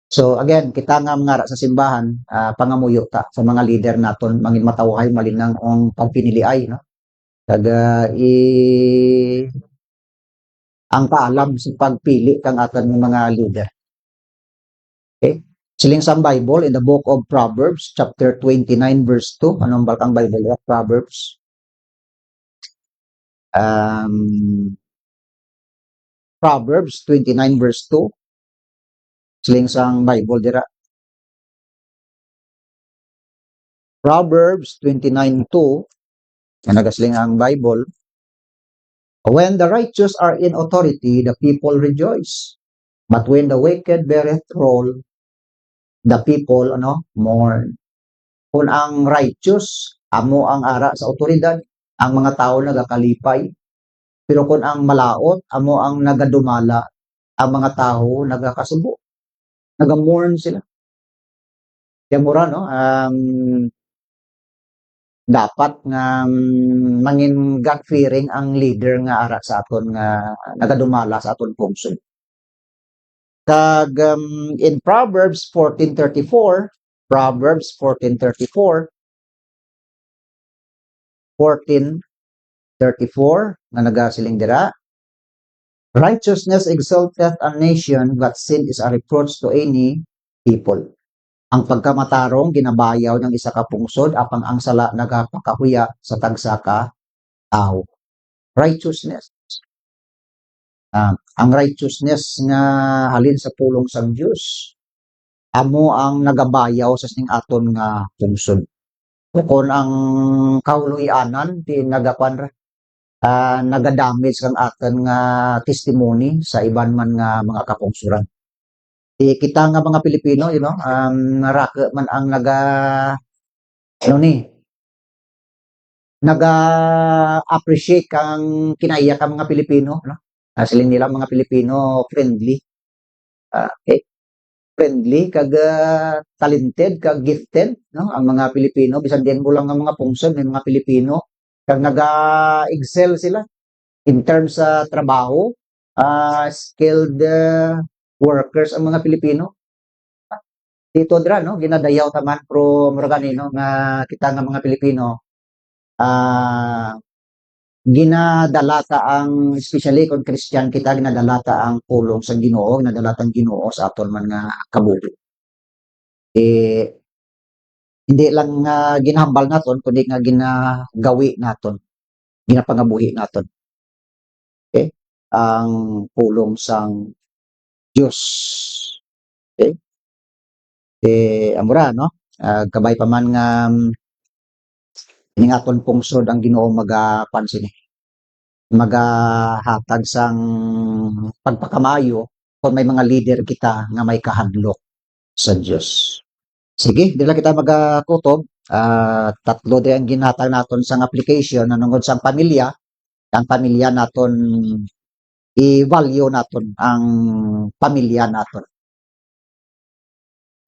S1: so again kita nga mangara sa simbahan pangamuyo ta sa mga leader naton mangin matawhay malinang ang pagpiniliay no kag ang paalam sa pagpili kang aton nga mga leader okay siling sa Bible in the book of Proverbs chapter 29 verse 2 anong balkang Bible of Proverbs Proverbs 29 verse 2 siling sang Bible dira Proverbs 29:2 nga nagasiling ang Bible when the righteous are in authority the people rejoice but when the wicked beareth rule the people mourn kung ang righteous amo ang ara sa otoridad ang mga tao nagakalipay pero kung ang malaot amo ang nagadumala ang mga tao nagakasubo naga-mourn sila kaya mura no dapat nga mangin God fearing ang leader nga ara sa aton nga nagadumala sa aton pungsod kag in Proverbs 14:34 Proverbs 14:34 nga nagasiling dira righteousness exalteth a nation but sin is a reproach to any people ang pagkamatarong ginabayaw ng isa ka pungsod apang ang sala nagapakahuya sa tagsa ka tao righteousness Ang righteousness nga halin sa pulong sang Dios amo ang nagabayaw sa sing aton nga pungsod. Kung ang kahuloy-anan di naga-damage kang aton nga testimony sa iban man nga mga kapungsuran. Kita nga mga Pilipino, naraka man ang naga-appreciate kang kinaiya ka mga Pilipino, no? Sila nila mga Pilipino friendly. Friendly, kag talented, kag gifted, no? Ang mga Pilipino, bisan din mo lang ang mga pungsod, may mga Pilipino, kag naga-excel sila in terms sa trabaho, skilled workers ang mga Pilipino. Dito dra, no? Ginadayaw taman, pero muraganino nga kita nga mga Pilipino, ginadalata ang, especially kung Christian kita, ginadalata ang pulong sa Ginoo, ginadalata ang Ginoo sa aton man nga kabuhi. Hindi lang nga ginahambal naton, kundi nga ginagawi naton, ginapangabuhi naton. Okay? Ang pulong sang Dios. Okay? Amura, no? Kabay pa man nga aton pungsod ang Ginoo magapansin magahatag sang pagpakamayo kung may mga leader kita nga may kahadlok sa Dios. Sige, dila kita magakutob. Tatlo di ang ginhatag naton sang application nanungod sang pamilya. Ang pamilya naton i-value naton ang pamilya naton.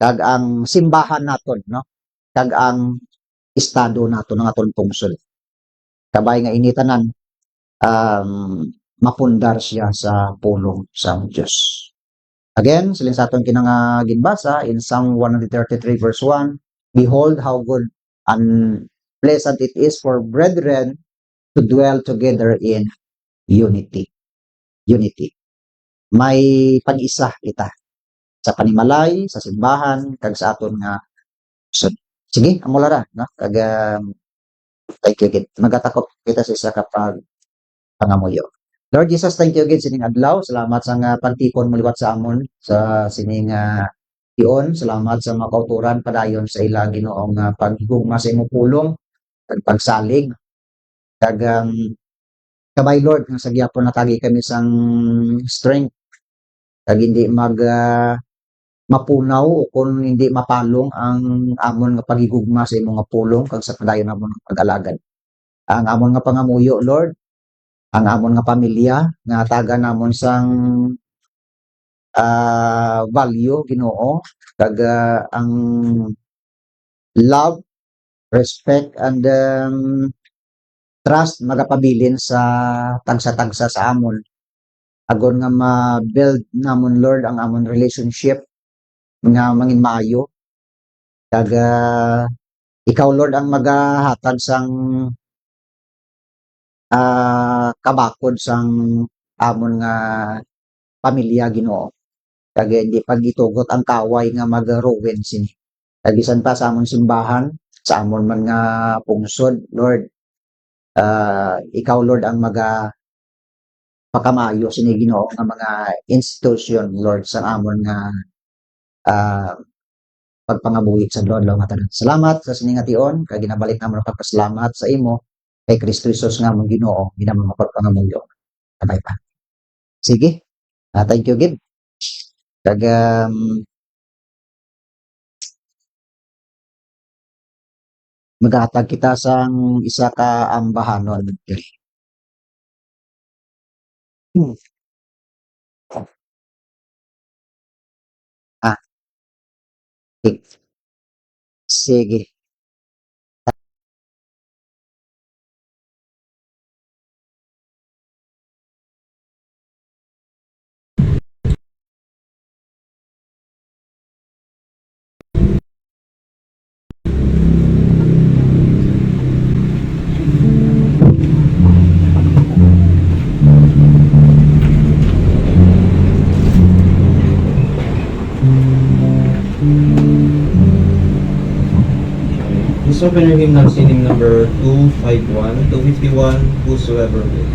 S1: Kag ang simbahan naton, no? Kag ang estado naton ng aton pungsod. Kabay nga initanan mapundar siya sa pulong sang Dios. Again, silin sa aton kinanga ginbasa in Psalm 133 verse 1, behold how good and pleasant it is for brethren to dwell together in unity. Unity. May pag-isa kita sa panimalay, sa simbahan, kag sa aton nga pungsod. Sige, amo lara, no? Kag thank you again. Magatakop kita sa isa kapag pangamuyo. Lord Jesus, thank you again sining adlaw. Salamat sa nga pagtipon mo liwat sa amon sa sining iyon. Salamat sa mga kauturan padayon sa ila Ginoong paghigugma sa imong pulong kag pagsalig. Kag kabay Lord nga sa gyapon natagi kami sang strength kag hindi mapunaw o kung hindi mapalong ang amon nga paghigugma sa imong pulong kag sa padayon namon pag-alagad. Ang amon nga pangamuyo Lord, ang amon nga pamilya nga taga namon sang value Ginoo kag ang love, respect and trust magapabilin sa tagsa-tagsa sa amon agon nga ma-build namon Lord ang amon relationship nga mangin maayo kag ikaw Lord ang magahatag sang kabakod sang amon nga pamilya Ginoo kag hindi pagitugot ang kaway nga mag-ruin sini kag bisan pa sa amon simbahan sa amon man nga pungsod Lord ikaw Lord ang pakamayo sini Ginoo nga mga institution Lord sa amon nga pagpangabuhi sa Lord nga tanan. Salamat sa sining ation kag ginabalik namon ang pagpasalamat sa imo kay Kristo Jesus nga among Ginoo ginamon mapagpangamuyo. Kabay pa. Sige. Thank you again. Kag maghatag kita sang isa ka ambahanon. Sige.
S2: This opener hymn ng sining number 251, 251, Whosoever Will.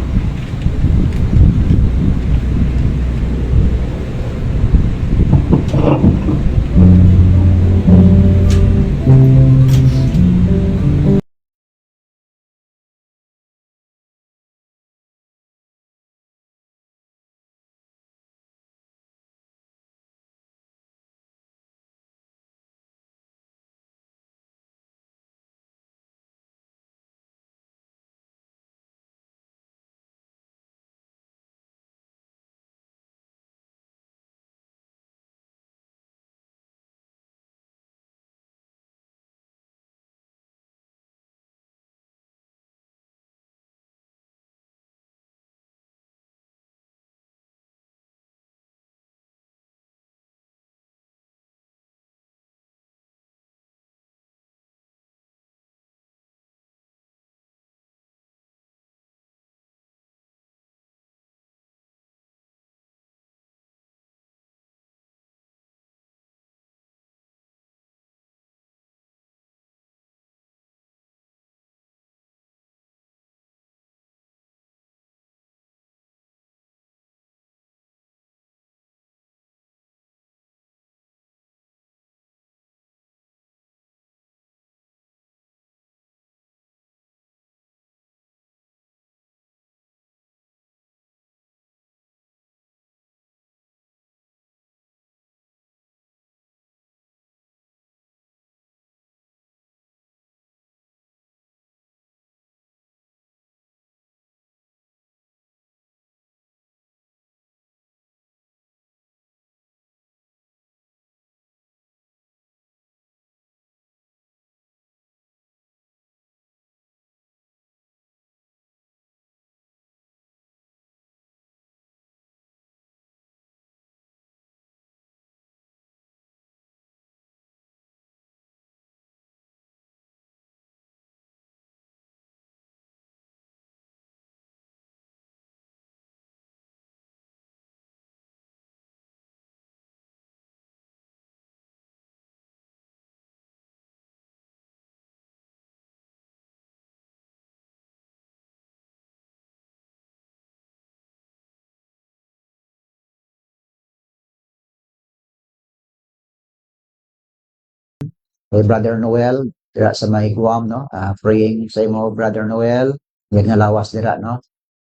S1: kay Brother Noel dira sa may Guam, no? Praying sa imo Brother Noel, yan nga lawas dira, no?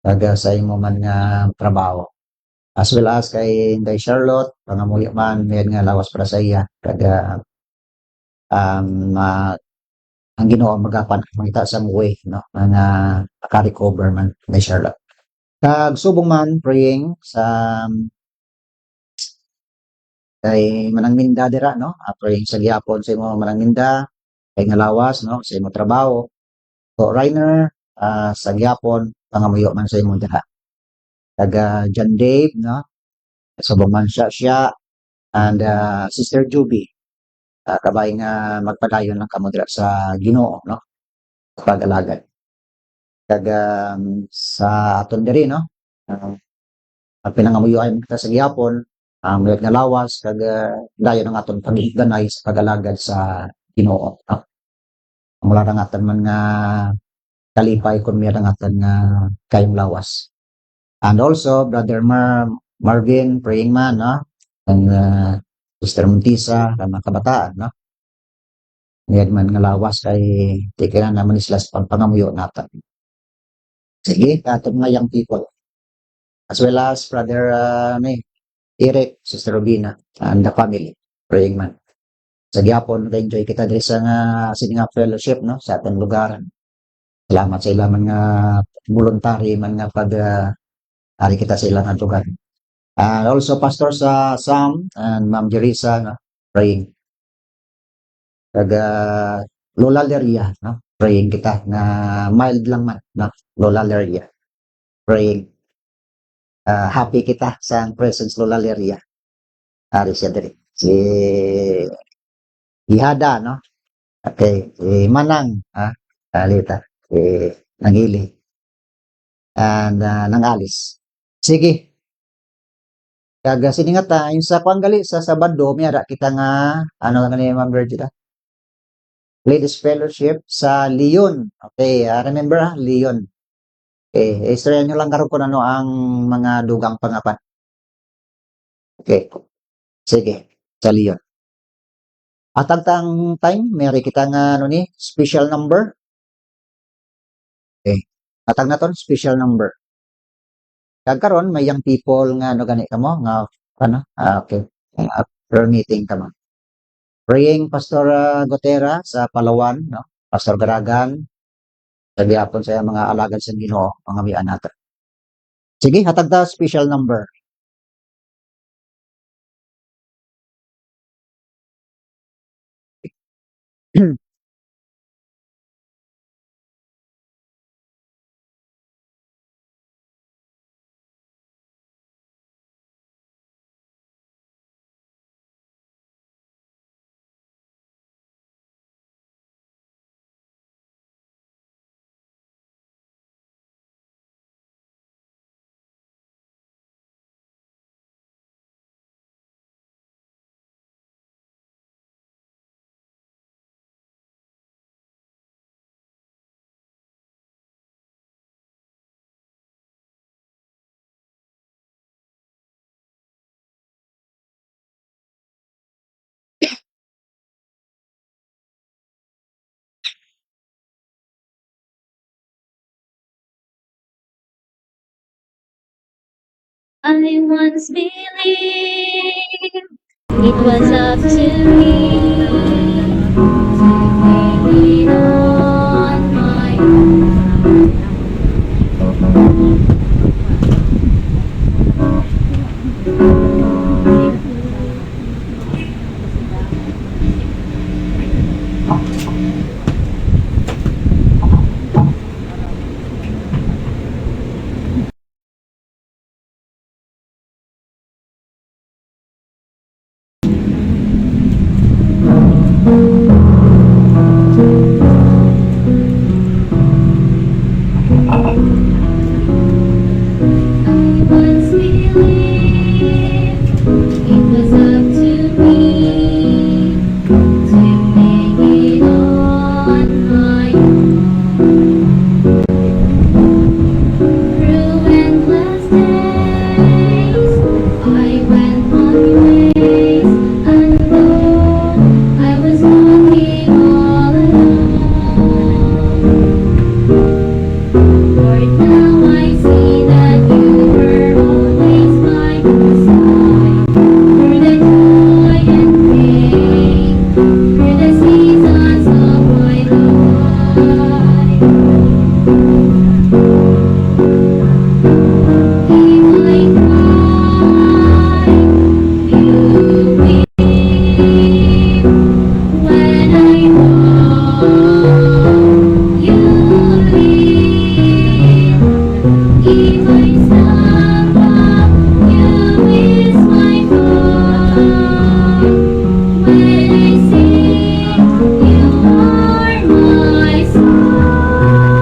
S1: Kag sa imo man nga trabaho. As well as kay Inday Charlotte, pangamuyo man yan nga lawas para sa iya. Kag um, ah, ang Ginoo magapan mangita sa way, no? Nga maka-recover man Inday Charlotte. Kag subong man praying sa kay manangninda dira, no? Praying sa gyapon sa imo manangninda, kay nga lawas, no? Sa imo trabaho. So, Rainer, sa gyapon, pangamuyo man sa imo dira. Kag John Dave, no? Subong man siya, and Sister Juby, kabay nga magpadayon lang kamo dira sa Ginoo, no? Pag-alagad. Kag sa aton diri, no? Ang pinangamuyoan kita sa gyapon, mayad nga lawas, kag dayon ang aton paghiganay sa pag-alagad sa Ginoo, no? Mula na nga man nga kalipay kung mayroon nga nga kayong lawas. And also, Brother Marvin, praying man, no? Ang Sister Montisa, ang mga kabataan, no? Ngayon man nga lawas kay tikiran naman sila sa pagpangamuyo natin. Sige, atong nga young people. As well as Brother Eric, Sister Robina, and the family, praying man. Sa gyapon, enjoy kita diri sa nga sininga fellowship, no? Sa atong lugar. Salamat sa ilang mga voluntary man nga pag hari kita sa ilang lugar. And also Pastor sa Sam and Ma'am Jerisa, no? Praying. Kag Lola Leria, no? Praying kita na mild lang man, no? Lola Leria. Praying. Happy kita sa presence Lola Leria. Hari siya diri. Si Ihada, no? Okay, si Manang, Alita, si Nangili, and Nangalis. Sige. Kag siningat yung sa panggali sa Sabado, miyara kita nga, ano nga ni Ma'am Virgil, Ladies Fellowship sa Leon. Okay, remember Leon. Okay, istorya nyo lang karon kung ano ang mga dugang pangapan. Okay, sige, sa Leon. At ang time, mayroon kita nga ano ni, special number. Okay, atag na ton special number. Kag karon may young people nga ano gani kamo nga ano, okay, prayer meeting kamo. Praying Pastor Gotera sa Palawan, no? Pastor Garagan, sa gihapon sa mga alagad sa Ginoo, mga mian nato. Sige, hatag ta special number.
S3: I once believed it was up to me to make it on my own. If I stumble, you is my fault. When I sing, you are my song.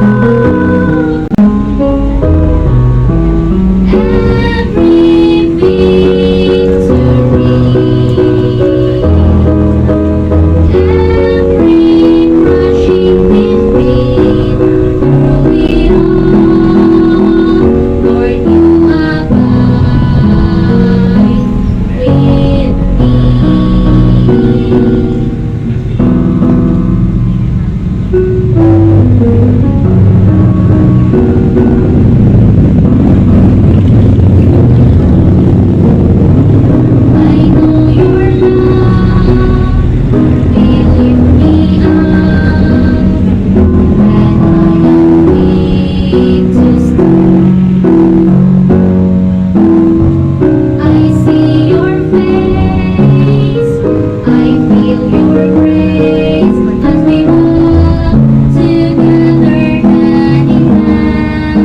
S3: Every victory, every crushing defeat, through it all, Lord, you abide with me. I know your love will lift me up when I am weak to stand. I see your face, I feel your grace as we walk together hand in hand.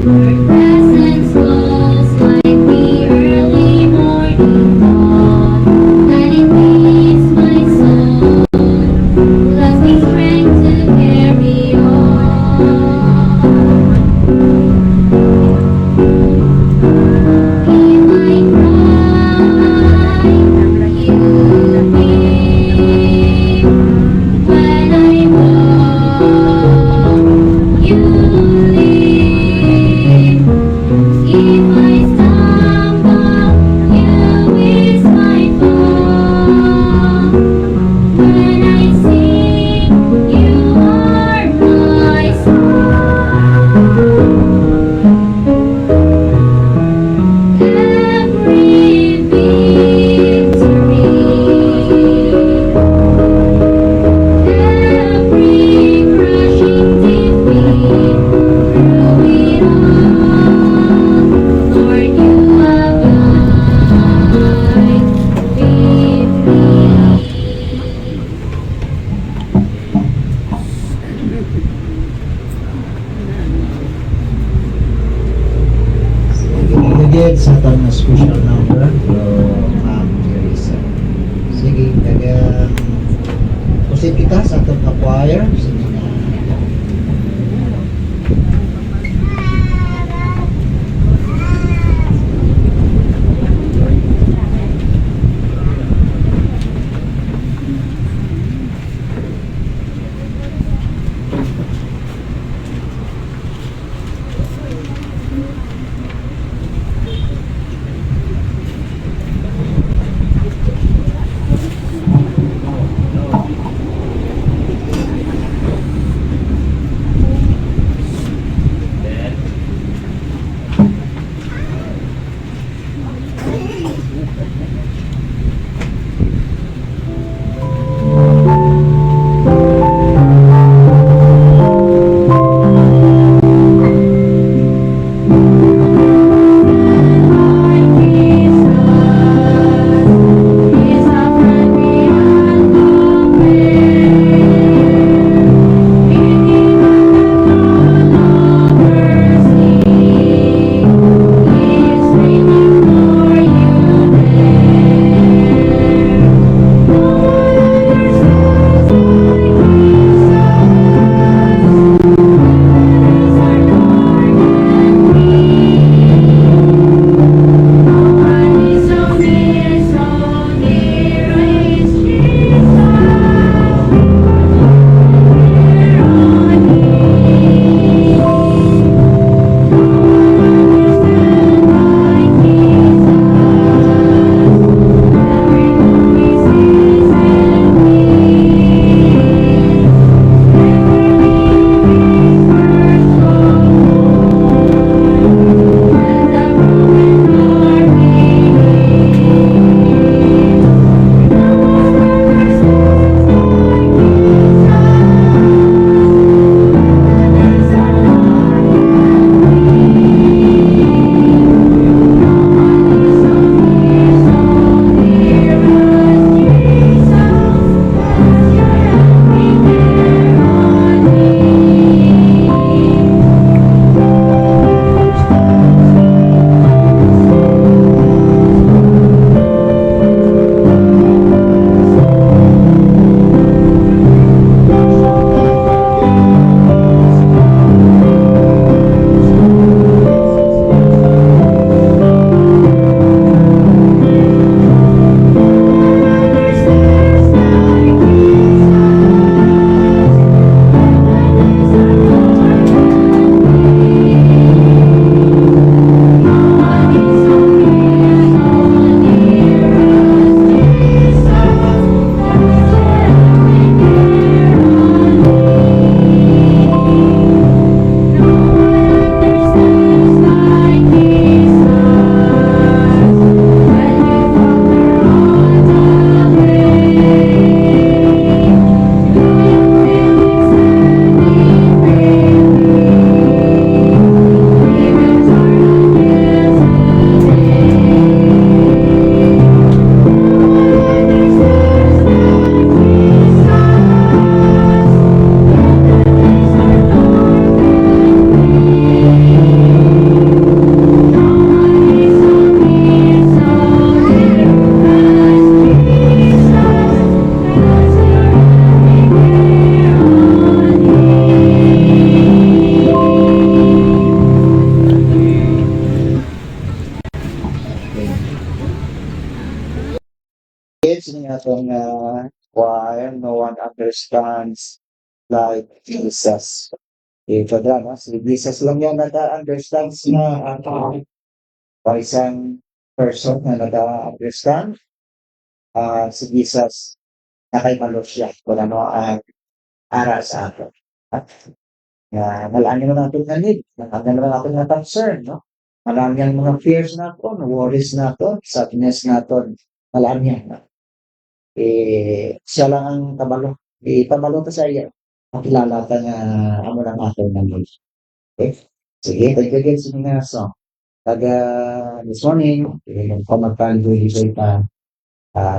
S3: Your presence flows like the early morning dawn, and it leads my soul, gives me strength to carry on. If I cry, you weep. When I walk, you lead. If I stumble, you is my fault. When I sing, you are my song. Every victory, every crushing defeat, through it all, Lord, you abide with me.
S4: Sige, ilagay sa atong na special number from Ma'am Teresa. Sige, dagang kusip kita sa atong na choir. Sige na.
S1: niya itong choir, no one understands like Jesus. Ito no? Si Jesus lang yan nag-understands na o isang person na nag-understand. Si Jesus, nakaibalo siya kung ano ang ara sa atin. At malaan naman natin na need, malaan naman natin na concern, no? Malaan yan mga fears natin, worries natin, sadness natin, malaan yan. No? Siya lang ang kabalo. Ipabalo ta sa iya. Makilala ta nga amo ng ating nangod. Okay? Sige, thank you again sa mga song. This morning, pamagpaldoy pa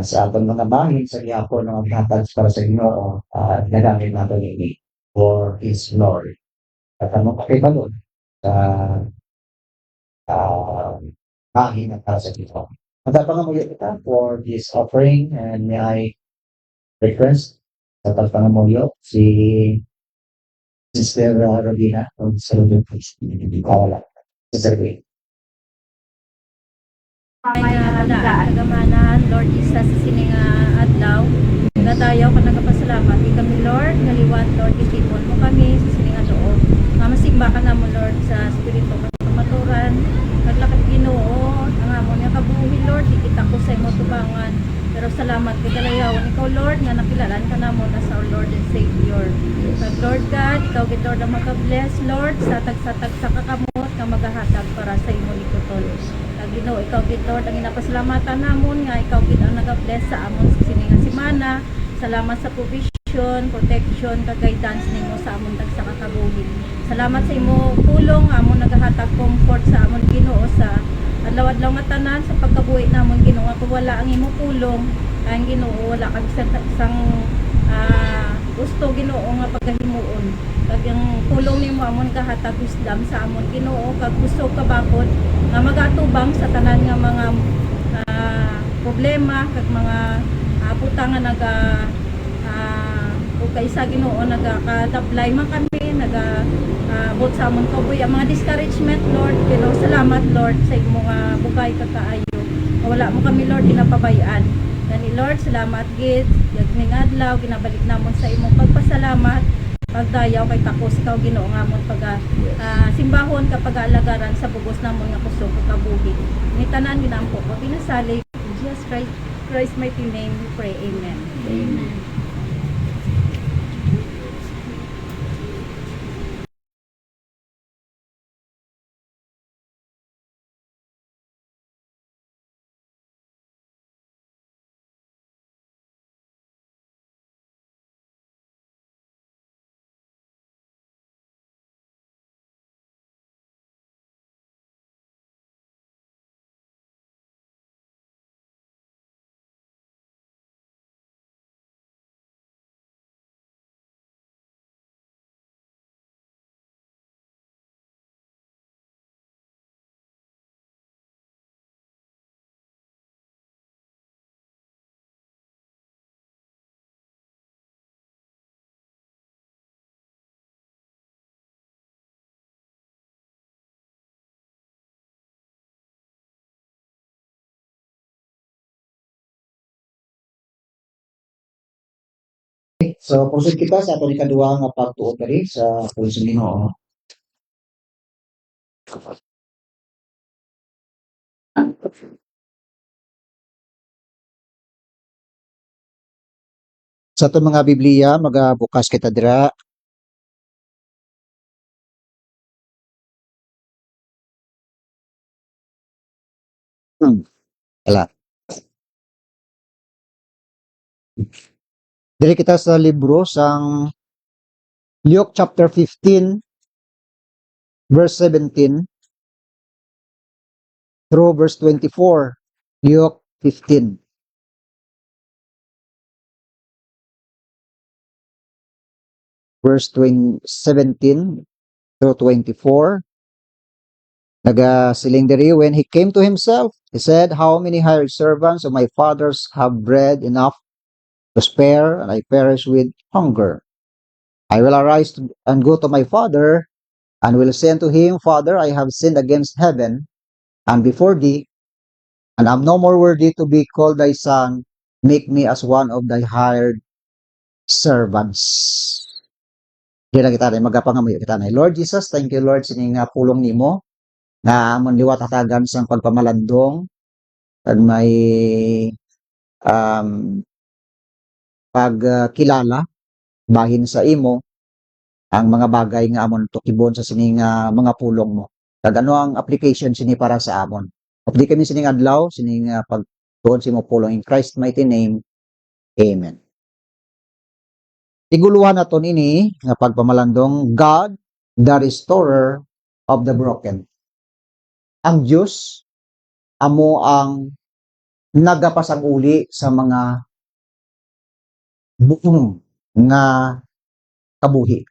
S1: sa atong mga bahin sa gihapon ng maghatag para sa Ginoo, nagamit natin ini for His glory. At ano pakibalo sa bahin na para sa Ginoo. Magpapangamuyo kita for this offering and may I request sa pagpangamuyo si Sister Rodina ng Saludod Priest. Wala. Sister Green.
S3: Kaya tagamanahan, Lord Jesus, sa sining adlaw. Nadayaw ka nagapasalamat. Di kami, Lord, naliwat, Lord, itipon mo kami sa sining adoo. Nga masimba ka na mo, Lord, sa Espiritu ka maturan. Naglakad Ginoo, ang amon nga kabuhi, Lord, di kita ko sa imo tubangan. Pero salamat kay Galayaw. Ikaw, Lord, nga nakilalan ka na mo na sa our Lord and Savior. Kag Lord God, ikaw gid Lord ang mag-bless, Lord, sa tag sa kakamot nga magahatag para sa imo likoton. Ginoo, ikaw gid Lord ang inapasalamatan namon nga ikaw gid ang nag-bless sa amon sa sininga semana. Salamat sa provision, protection, kag guidance nimo sa amon tag sa kakabuhi. Salamat sa imo pulong amon nagahatag comfort sa amon Ginoo sa adlaw-adlaw nga tanan sa pagkabuhi namon Ginoo. Kung wala ang imo pulong, ang Ginoo wala kag isang gusto Ginoo nga pagkahimuon. Kag yung pulong nimo amon kahatag wisdom sa amon Ginoo kag gusto kabakod nga magatubang sa tanan nga mga problema kag mga putang nga naga kay sa Ginoo nagakadaplay man kami bot sa amon kabuhi ang mga discouragement Lord. Ginoo, salamat Lord sa imo nga bugay kakaayo. Wala mo kami Lord ginapabayaan. Gani Lord, salamat gid ning adlaw ginabalik namon sa imong pagpasalamat pagdayaw kay takos ikaw Ginoo nga amon simbahon kapag alagaran sa bugos namon nga kusog kabuhi. Ni tanan ginampo ko pinasalig in Jesus Christ mighty name we pray. Amen.
S5: Amen.
S1: So, proceed kita sa ato ikaduha nga pagtuo diri sa puso ni Ginoo. Sa ato mga Biblia, magabukas kita dira. Wala. Diri kita sa libro sang Luke chapter 15 verse 17 through verse 24. Luke 15 verse 17 through 24. Nagasiling diri, when he came to himself, he said, how many hired servants of my father's have bread enough to spare, and I perish with hunger? I will arise and go to my father, and will say unto him, Father, I have sinned against heaven and before thee, and am no more worthy to be called thy son. make me as one of thy hired servants. Di lang kita na magapangamuyo kita na. Lord Jesus, thank you Lord sining pulong nimo na amon liwat hatagan sang pagpamalandong kag may um, pagkilala bahin sa imo ang mga bagay nga amon tukibon sa sining mga pulong mo. Kag ano ang application sini para sa amon. Updi kami sining adlaw sining pagtuon sa imo pulong in Christ mighty name. Amen. Iguluhan naton ini nga pagpamalandong God, the restorer of the broken. Ang Diyos amo ang nagapasang uli sa mga buong nga kabuhi.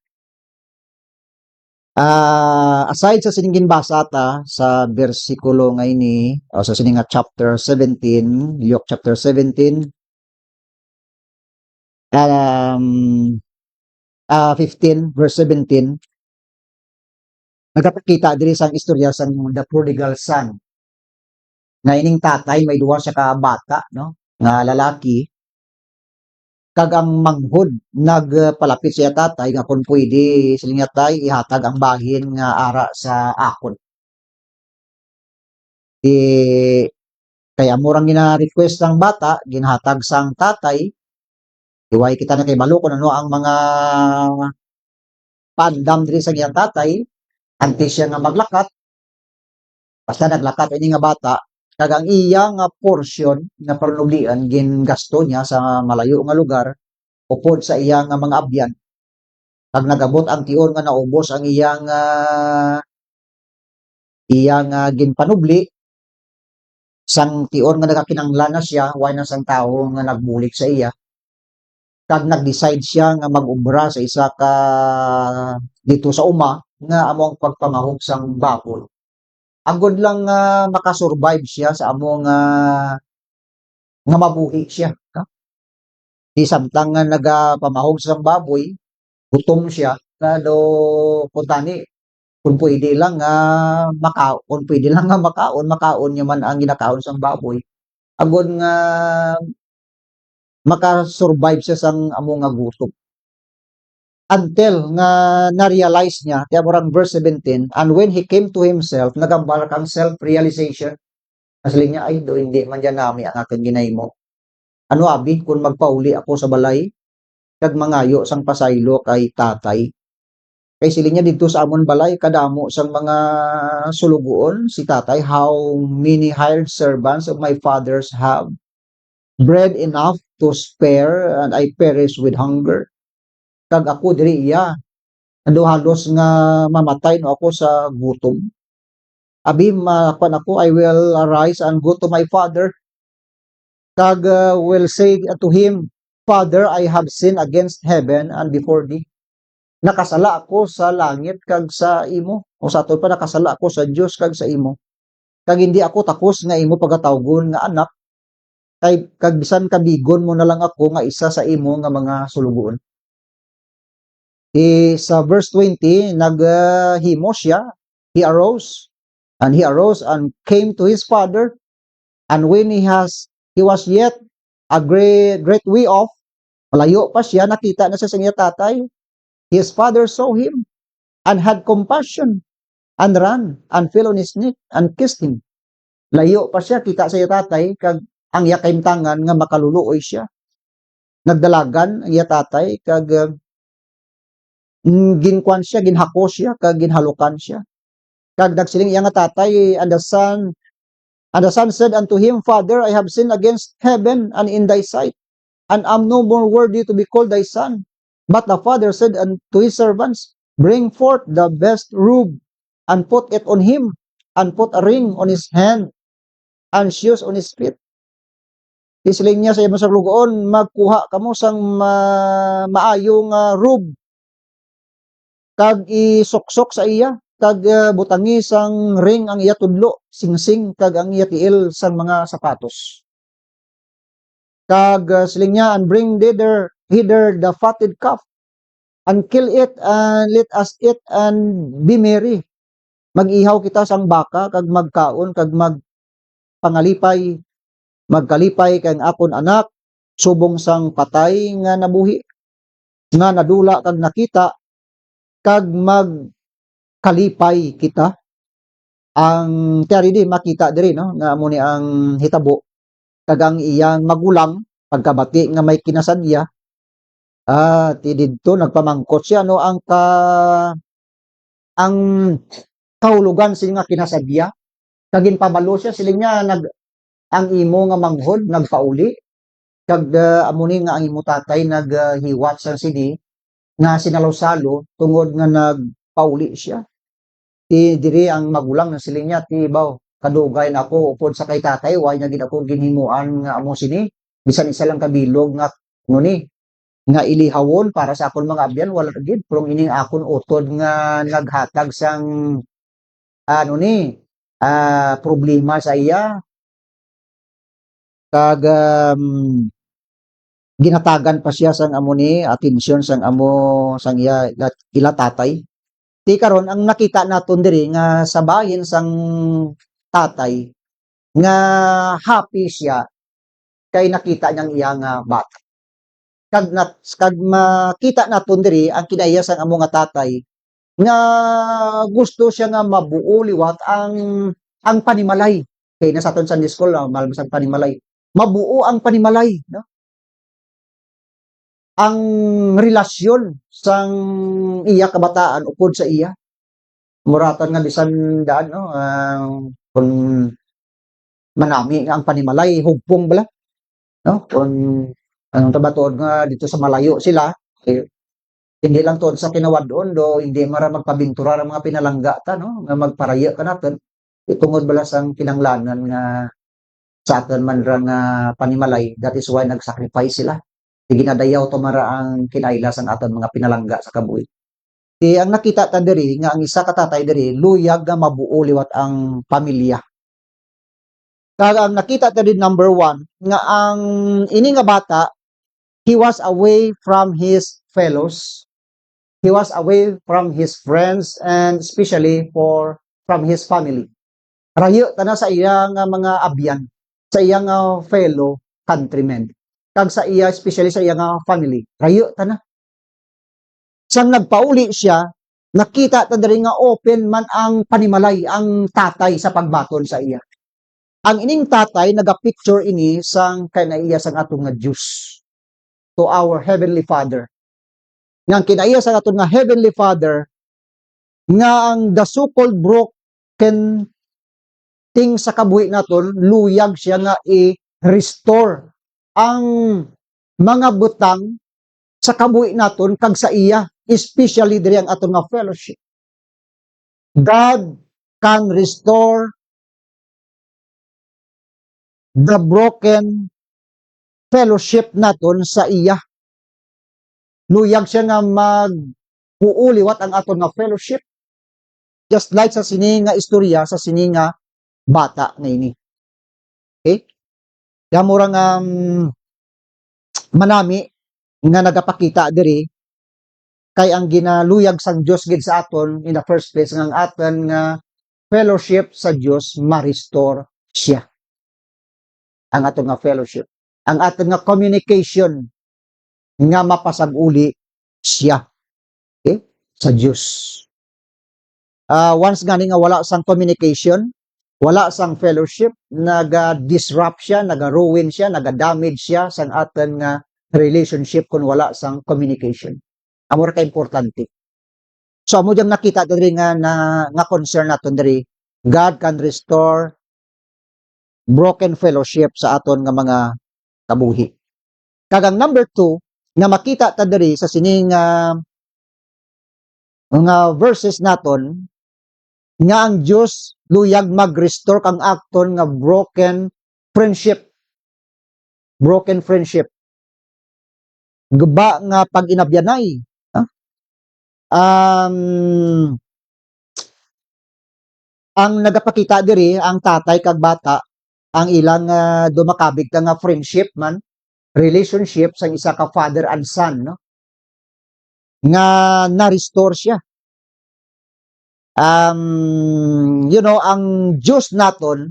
S1: Aside sa siningin basa ta sa bersikulo nga ini o sa sininga chapter 17, Luke chapter 17 15 verse 17 nagapakita diri sang istorya sang the prodigal son nga ining tatay may duwa siya ka bata no nga lalaki kag ang manghod nagpalapit siya tatay nga kung pwede siling tay ihatag ang bahin nga ara sa akon. Kaya murang gina-request ng bata ginhatag sang tatay. Iway kita na kay balo kung ano ang mga pandam diri sa iyang tatay antes siya nga maglakat. Basta naglakat ini nga bata kag ang iya nga portion nga panuglian gingasto niya sa malayo nga lugar upod sa iya nga mga abyan. Kag nagabot ang tiyon nga naubos ang iyang ginpanubli sang tiyon nga nagakinanglan na siya way na sang tawo nga nagbulik sa iya. Kag nag-decide siya nga mag-ubra sa isa ka dito sa uma nga among pagpamahog sang baboy. Agod lang makasurvive siya sa among nga mabuhi siya. Di samtang nga nagapamahog sang baboy, gutom siya na do kuntani kung pwede lang makaon niya man ang ginakaon sang baboy. Agod nga makasurvive siya sang among nga gutom. Until nga na-realize niya, kaya murang verse 17, and when he came to himself, nagambal kang self-realization, asli niya, ay, do, hindi man dyan nami ang aking ginahimo. Ano abi, kung magpauli ako sa balay, kag mangayo sang pasaylo kay tatay. Kay siling niya dito sa amon balay, kadamo sang mga sulugoon, si tatay, how many hired servants of my fathers have bread enough to spare, and I perish with hunger. Kag ako diri iya halos nga mamatay no ako sa gutom. Abi makuan ako, I will arise and go to my father. Kag will say to him, Father, I have sinned against heaven and before thee. Nakasala ako sa langit kag sa imo. O sa aton pa nakasala ako sa Dios kag sa imo. Kag hindi ako takos nga imo pagatawgon nga anak. Kag bisan kabigon mo na lang ako nga isa sa imo nga mga sulugoon. Sa verse 20, naghimo siya, he arose and came to his father, and when he was yet a great way off, malayo pa siya, nakita na siya sa iya tatay. His father saw him and had compassion and ran and fell on his neck and kissed him. Layo pa siya, kita sa iya tatay, kag ang iya kaimtangan nga makaluluoy siya. Nagdalagan ang iya tatay, kag ginkuan siya, ginhako siya, kag ginhalukan siya. Kag nagsiling iya nga tatay, and the son said unto him, Father, I have sinned against heaven and in thy sight, and am no more worthy to be called thy son. But the father said unto his servants, Bring forth the best robe, and put it on him, and put a ring on his hand, and shoes on his feet. Isiling niya sa iyong saglugoon, magkuha kamo sang maayong robe, kag isuksok sa iya, kag butangi sang ring ang iya tudlo, singsing kag ang iya tiil sang mga sapatos. Kag siling niya, and bring hither the fatted calf, and kill it, and let us eat and be merry. Mag-ihaw kita sang baka, kag magkaon, kag magkalipay kag akon anak, subong sang patay nga nabuhi, nga nadula kag nakita, kag magkalipay kita. Ang tiyari di makita diri no nga amo ni ang hitabo, kag ang iyang magulang pagkabati nga may kinasadya, ti didto nagpamangkot siya no ang kahulugan sini nga kinasadya, kag ginpabalo siya siling niya ang imo nga manghod nagpauli, kag amo ni nga ang imo tatay naghiwat sang sini nga sinalo-salo tungod nga nagpauli siya. Ti diri ang magulang na siling niya, ti baw kadugay na ako upod sa kay tatay, way na gid ako ginhimuan nga amo sini, bisan isa lang kabilog nga ano ni nga ilihawon para sa akon mga abyan, wala gid, pero ining akon utod nga naghatag sang ano ni problema sa iya, kag ginatagan pa siya sang amo ni atensyon sang amo sang iya ila tatay. Ti karon ang nakita naton diri nga sa bahin sang tatay nga happy siya kay nakita niyang iya nga bata. Kag makita naton diri ang kinaiya sang amo nga tatay nga gusto siya nga mabuo liwat ang panimalay. Kay nasa aton Sunday school malbas ang panimalay. Mabuo ang panimalay, no? Ang relasyon sang iya kabataan upod sa iya. Muratan nga bisan daan no kun manami nga ang panimalay hugpong bala, no? Kun ang tabatuod nga dito sa malayo sila, hindi lang tuod sa kinawad-on do hindi mara magpabintura ang mga pinalangga ta no nga magparaya ka naton itungod bala sang kinanglanan nga sa aton man ra nga panimalay. That is why nag-sacrifice sila. Di ginadayaw to mara ang kinailas ang aton mga pinalangga sa kabuhi. Di ang nakita ta diri nga ang isa ka tatay diri luyag nga mabuo liwat ang pamilya. Kag ang nakita ta diri number 1 nga ang ini nga bata, he was away from his fellows. He was away from his friends and especially from his family. Rayo ta na sa iya nga mga abyan, sa iya nga fellow countrymen, kag sa iya especially sa iya nga family. Rayo ta na. Sang nagpauli siya, nakita ta diri nga open man ang panimalay ang tatay sa pagbaton sa iya. Ang ining tatay naga-picture ini sang kinaiya sang atong nga Dios, to our heavenly Father. Nga kinaiya sang atong nga heavenly Father nga ang the so-called broken things sa kabuhi naton, luyag siya nga i-restore ang mga butang sa kabuhi naton kag sa iya, especially diri ang aton nga fellowship. God can restore the broken fellowship naton sa iya. Luyag siya nga magpuuliwat ang aton nga fellowship. Just like sa sini nga istorya, sa sini nga bata nga ini. Okay? Kaya murang manami nga nagapakita diri kay ang ginaluyag sang Dios gid sa aton in the first place nga ang aton nga fellowship sa Dios ma-restore siya. Ang aton nga fellowship, ang aton nga communication nga mapasag-uli siya, okay? Sa Dios. Once gani nga wala sang communication, wala sang fellowship, naga-disrupt siya, naga-ruin siya, naga-damage siya sang aton nga relationship kung wala sang communication. Amo ra ka importante. So amo jang nakita diri nga concern naton diri, God can restore broken fellowship sa aton nga mga kabuhi. Kagang number 2 nga makita ta diri sa sining mga verses naton nga ang Dios luyag mag-restore kang aton nga broken friendship. Broken friendship. Guba nga pag-inabyanay. Ang nagapakita diri ang tatay kag bata, ang ilang dumakabig ka nga friendship man, relationship sa isa ka father and son, no? Nga na-restore siya. Ang Diyos naton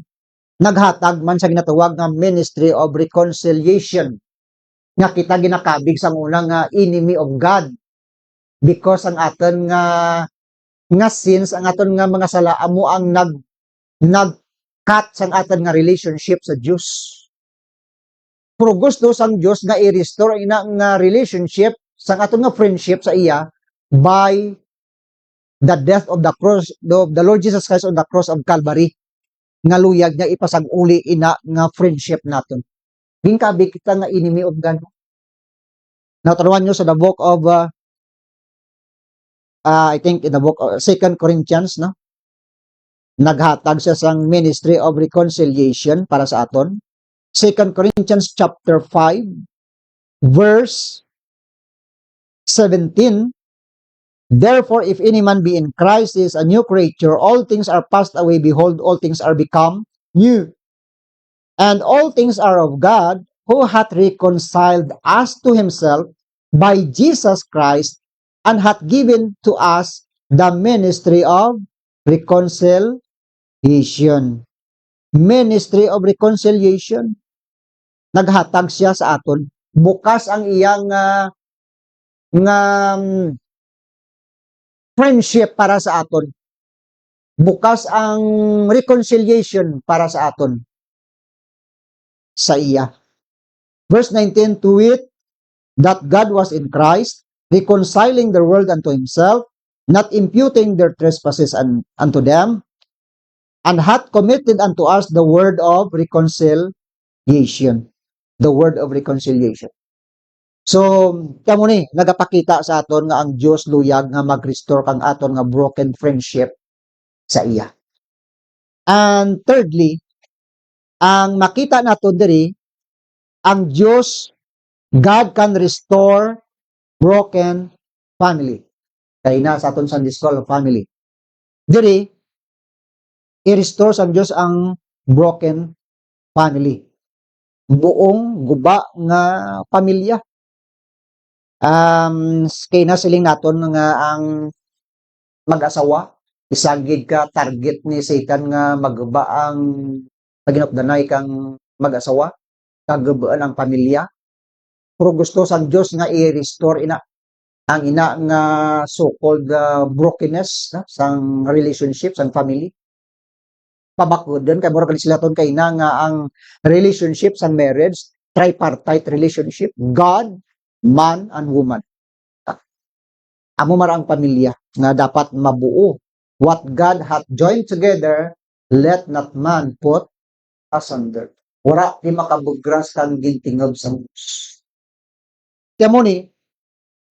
S1: naghatag man sa ginatawag nga ministry of reconciliation. nga kita ginakabig sang unang nga enemy of God because ang aton nga sins, ang aton nga mga sala amo ang nag-cut sang aton nga relationship sa Dios. Pero gusto sang Dios nga i-restore ina nga relationship sang aton nga friendship sa iya by the death of the cross of the Lord Jesus Christ on the cross of Calvary, nga luyag niya ipasag-uli ina nga friendship naton. Gingkabi kita nga enemy of God. Naturuan nyo sa the book of I think in the book of 2 Corinthians, no? Naghatag siya sang ministry of reconciliation para sa aton. 2 Corinthians chapter 5 verse 17. Therefore, if any man be in Christ, he is a new creature. All things are passed away. Behold, all things are become new. And all things are of God, who hath reconciled us to himself by Jesus Christ, and hath given to us the ministry of reconciliation. Ministry of reconciliation. Naghatag siya sa aton. Bukas ang iyang friendship para sa aton. Bukas ang reconciliation para sa aton. Sa iya. Verse 19, to wit, that God was in Christ, reconciling the world unto himself, not imputing their trespasses unto them, and hath committed unto us the word of reconciliation. The word of reconciliation. So, kamo ni, nagapakita sa aton nga ang Dios luyag nga mag-restore kang aton nga broken friendship sa iya. And thirdly, ang makita nato diri, ang Dios, God can restore broken family. Kaya na sa aton Sunday School, family. Diri, i-restore sa Dios ang broken family. Buong guba nga pamilya. Kaya na siling naton nga ang mag-asawa, isagid ka target ni Satan nga magba ang paginupdanay kang mag-asawa, kagabaan ang pamilya. Pero gusto sang Dios nga i-restore ina ang ina nga so-called brokenness na, sang relationship, sang family. Pabakudon kay mura sila ton kay na nga ang relationship sang marriage, tripartite relationship, God, man, and woman. Amo mara ang pamilya nga dapat mabuo. What God hath joined together, let not man put asunder. Wala di makabugras kang gintingob sa Diyos. Kaya mo ni,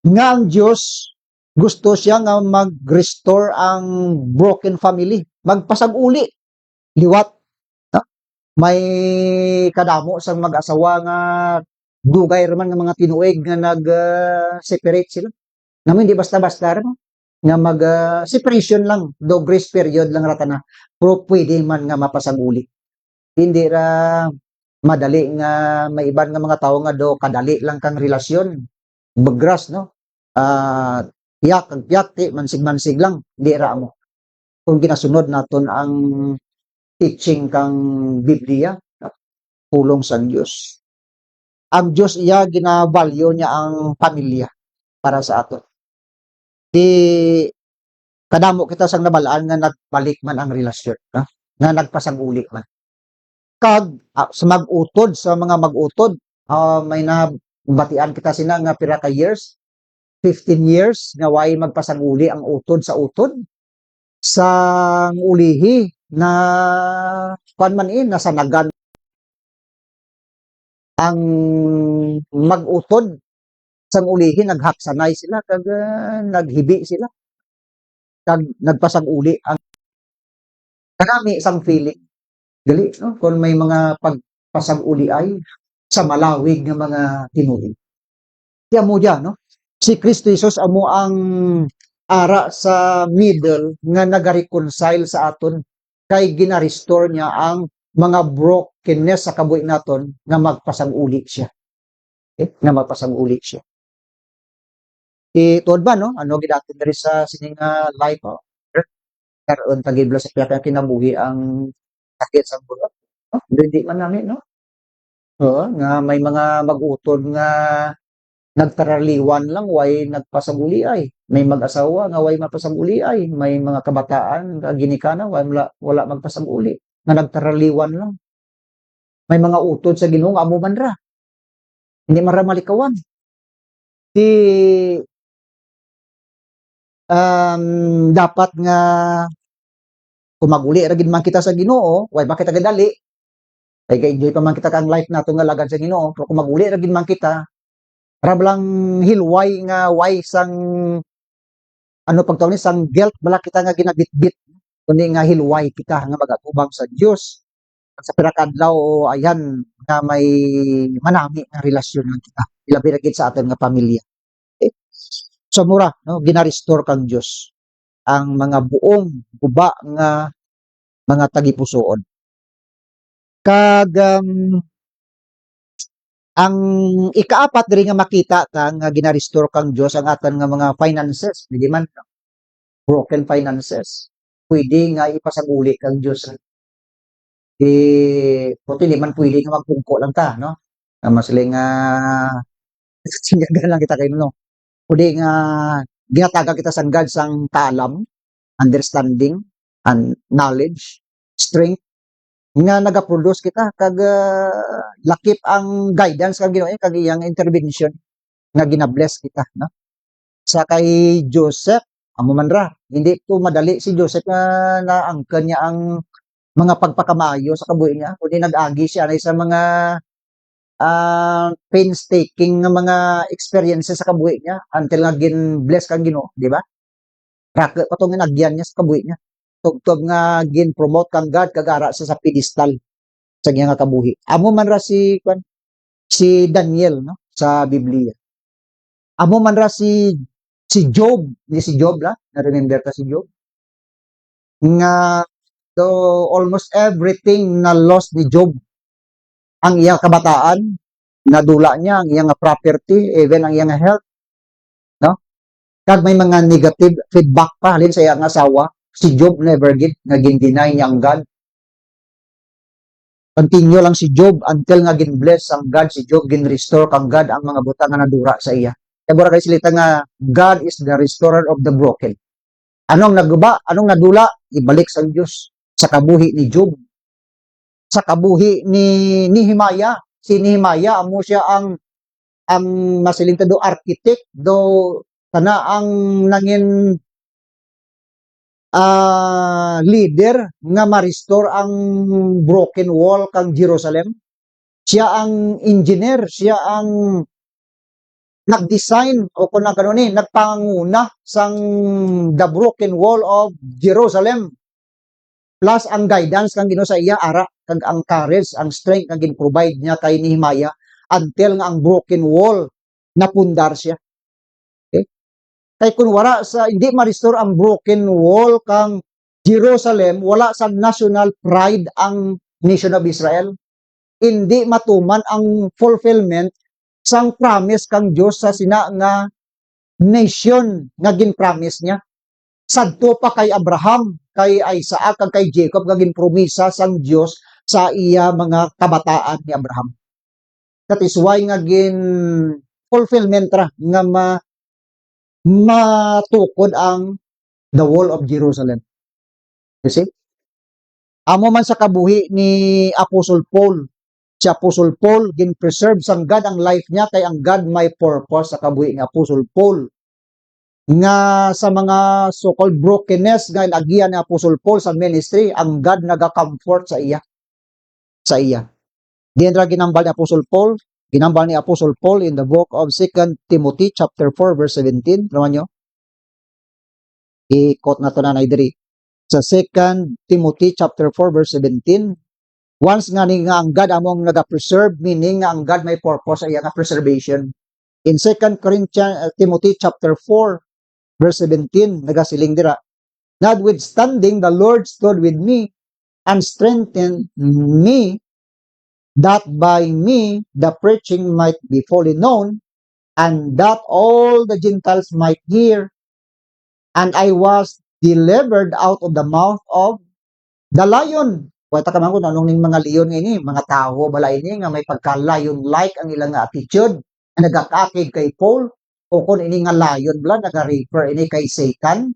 S1: nga ang Diyos, gusto siya nga mag-restore ang broken family. Magpasag-uli. Liwat. Ha? May kadamo sang mag-asawa nga dugay raman nga mga tinuig nga nag-separate sila. Naman hindi basta-basta rin. Nga mag-separation lang. Do grace period lang rata na. Pero pwede man nga mapasag-uli. Hindi ra madali nga may iban nga mga tao nga do kadali lang kang relasyon. Bagras, no? Tiyak, ang tiyak, mansig-mansig lang. Hindi ra mo. Kung ginasunod naton ang teaching kang Biblia, pulong sa Diyos. Ang Diyos iya, ginavalyo niya ang pamilya para sa ato. Di kadamo kita sang nabalaan nga nagbalik man ang relasyon, no? Nga nagpasag-uli man. Kag sa mag-utod, sa mga mag-utod, may nabatian kita sina nga pira ka years, 15 years nga way magpasag-uli ang utod sa utod. Sa ulihi na kuan man nasanagan ang mag-utod sang ulihi, naghaksanay sila kag naghibi sila kag nagpasag-uli ang kanami isang feeling gali, no? Kung may mga pagpasag-uli ay sa malawig nga mga tinuig. Kaya mo diyan, no? Si Kristo Jesus amo ang ara sa middle nga nagareconcile sa aton kay gina-restore niya ang mga brokenness sa kabuhi naton nga magpasag-uli siya. Okay? Nga magpasag-uli siya. Tuod ba, no? Ano gidaton diri sa sining life, oh? Karon tagibla sa kinabuhi ang sakit sa buhat. No? Hindi man namin, no? Oo, nga may mga mag-utod nga nagtaraliwan lang way nagpasabuli ay. May mag-asawa nga way mapasabuli ay. May mga kabataan nga ginikanan wala magpasabuli nga nagtaraliwan lang. May mga utod sa Ginoo nga amo man ra. Hindi man ra malikawan. Di dapat nga kung maguli ra gid man kita sa Ginoo, way makita kadali. Ay enjoy pa man kita kang life nato nga lagad sa Ginoo. Pero kung maguli ra gid man kita, para lang hilway nga way sang ano pagtawag ni sang guilt bala kita nga ginabitbit kundi nga hilway kita nga magatubang sa Dios sa pinakadlaw o ayan nga may manami nga relasyon nga kita ilabi ra gid sa aton nga pamilya. Eh, so mura no gina-restore kang Dios ang mga buong guba nga mga tagipusoon. Kag ang ikaapat diri nga makita ta nga gina-restore kang Dios ang aton nga mga finances, di man broken finances. Pwede nga ipasaguli kang Dios. Puti di man pwede nga magpungko lang ta, no? Nga masiling nga singagan lang kita kayo, no? Pwede nga ginataga kita sang God sang kaalam, understanding, and knowledge, strength, nga nagaproduce kita kag lakip ang guidance kag Ginoo kag iyang intervention nga ginabless kita, no? Sa kay Joseph, amo man ra, hindi to madali si Joseph nga naangken niya ang mga pagpakamayo sa kabuhi niya, kundi nag-agi siya na sa mga painstaking nga mga experiences sa kabuhi niya until nga gin-bless kang Ginoo, di ba? Rake pa tong agyan niya sa kabuhi niya. Tugtog nga gin-promote kang God kagara sa pedestal sa iya nga kabuhi. Amo man ra si Daniel no sa Biblia. Amo man ra si Job, ni si Job la, na-remember ka si Job? Nga so almost everything na lost ni Job. Ang iyang kabataan, nadula niya ang iyang property, even ang iyang health, no? Kag may mga negative feedback pa halin sa iyang asawa. Si Job never gid nga gin-deny niya ang God. Continue lang si Job until nga gin-bless ang God si Job, gin-restore kang God ang mga butang nga nadura sa iya. Kaya mura kay silita nga God is the restorer of the broken. Anong naguba, anong nadula, ibalik sa Dios sa kabuhi ni Job. Sa kabuhi ni Nehemiah, si Nehemiah amo siya ang masiling do architect do kana ang nangin leader nga ma-restore ang broken wall kang Jerusalem. Siya ang engineer, siya ang nag-design o kung nagpanguna sang the broken wall of Jerusalem. Plus ang guidance kang Ginoo sa iya ara kag ang courage, ang strength nga gin-provide niya kay Nehemiah until nga ang broken wall napundar siya. Okay? Kay kun wala sa hindi ma-restore ang broken wall kang Jerusalem, wala sa national pride ang nation of Israel. Hindi matuman ang fulfillment sang promise kang Dios sa sina nga nation nga gin-promise niya. Sadto pa kay Abraham, kay Isaac, kag kay Jacob nga ginpromisa sang Dios sa iya mga kabataan ni Abraham. That is why nga gin fulfillment ra nga matukod ang the wall of Jerusalem. You see? Amo man sa kabuhi ni Apostle Paul. Si Apostle Paul gin-preserve sang God ang life niya kay ang God may purpose sa kabuhi ni Apostle Paul. Nga sa mga so-called brokenness nga inagian ni Apostle Paul sa ministry, ang God naga-comfort sa iya. Sa iya. Diyan ra ginambal ni Apostle Paul, ginambal ni Apostle Paul in the book of 2 Timothy chapter 4 verse 17. Naman nyo? I-quote na to na diri. Sa 2 Timothy chapter 4 verse 17, once nga ni nga ang God among naga-preserve, meaning nga ang God may purpose sa iya nga preservation. In 2 Timothy chapter 4 verse 17, nagasiling dira, notwithstanding the Lord stood with me and strengthened me, that by me the preaching might be fully known, and that all the Gentiles might hear. And I was delivered out of the mouth of the lion. Wata ka man kung anong ning mga leon ini, mga tao bala ini nga may pagka-lion-like ang ilang nga attitude, na nagakakig kay Paul, o kung ini nga lion bala, nag-refer ini kay Satan,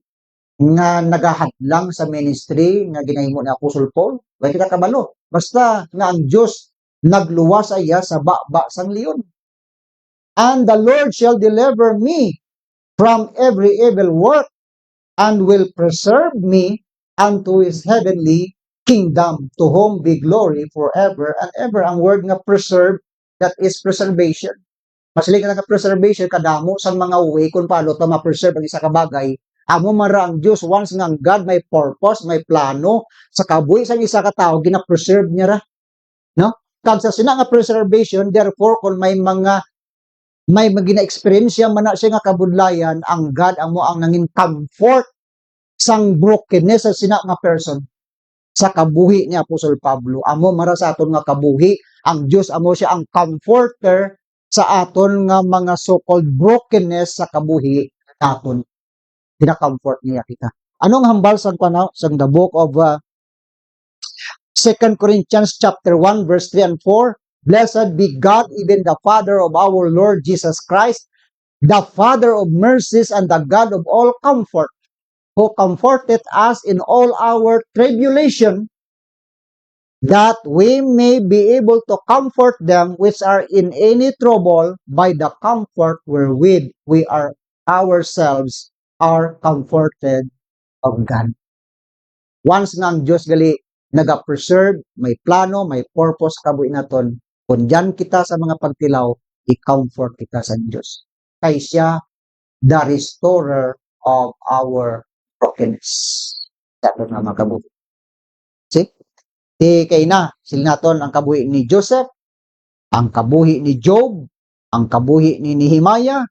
S1: nga nagahadlang sa ministry nga ginahimo ni Apostle Paul. Wa kita kabalo. Basta nga ang Dios nagluwas iya sa baba sang leon. And the Lord shall deliver me from every evil work and will preserve me unto his heavenly kingdom, to whom be glory forever and ever. Ang word nga preserve, that is preservation. Masiling ka nga preservation, kadamo sa mga way kung paano ito ma-preserve ang isa ka bagay. Amo mara ang Diyos, once nga ang God may purpose, may plano, sa kabuhi sa isa ka tao, gina-preserve niya ra. No? Kag sa sina nga preservation, therefore, kung may gina-experience man na siya nga kabudlayan, ang God amo ang nanging comfort sang brokenness sa sina nga person sa kabuhi ni Apostol Pablo. Amo mara sa aton nga kabuhi, ang Dios amo siya ang comforter sa aton nga mga so-called brokenness sa kabuhi naton. Pina-comfort niya kita. Anong hambal sang the book of 2 Corinthians chapter 1 verse 3 and 4? Blessed be God, even the Father of our Lord Jesus Christ, the Father of mercies and the God of all comfort, who comforteth us in all our tribulation, that we may be able to comfort them which are in any trouble by the comfort wherewith we are ourselves are comforted of God. Once nga ang Diyos gali nag-preserve, may plano, may purpose kabuhi naton, kung dyan kita sa mga pagtilaw, i-comfort kita sa Diyos. Kay siya, the restorer of our brokenness. Sa aton nga mga kabuhi. See? Kay na, sila naton ang kabuhi ni Joseph, ang kabuhi ni Job, ang kabuhi ni Nehemiah,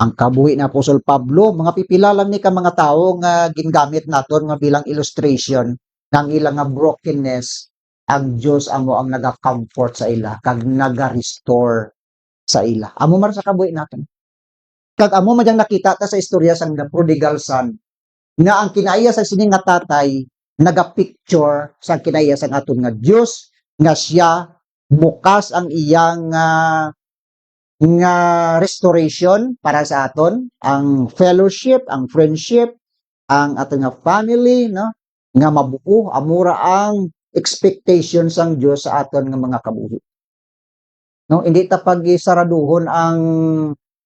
S1: ang kabuhi ni Apostol Pablo, mga pipila lang ni ka mga tao nga gingamit naton nga bilang illustration ng ilang nga brokenness. Ang Dios amo ang naga-comfort sa ila, kag naga-restore sa ila. Amo man sa kabuhi naton. Kag amo man nakita ta sa istorya sang the prodigal son, nga ang kinaiya sa sini nga tatay naga-picture sa kinaiya sang aton nga Dios, nga siya bukas ang iyang nga restoration para sa aton, ang fellowship, ang friendship, ang aton nga family, no, nga mabuo, amura ang expectation sang Dios sa aton nga mga kabuhi. No, hindi ta pag-isaraduhon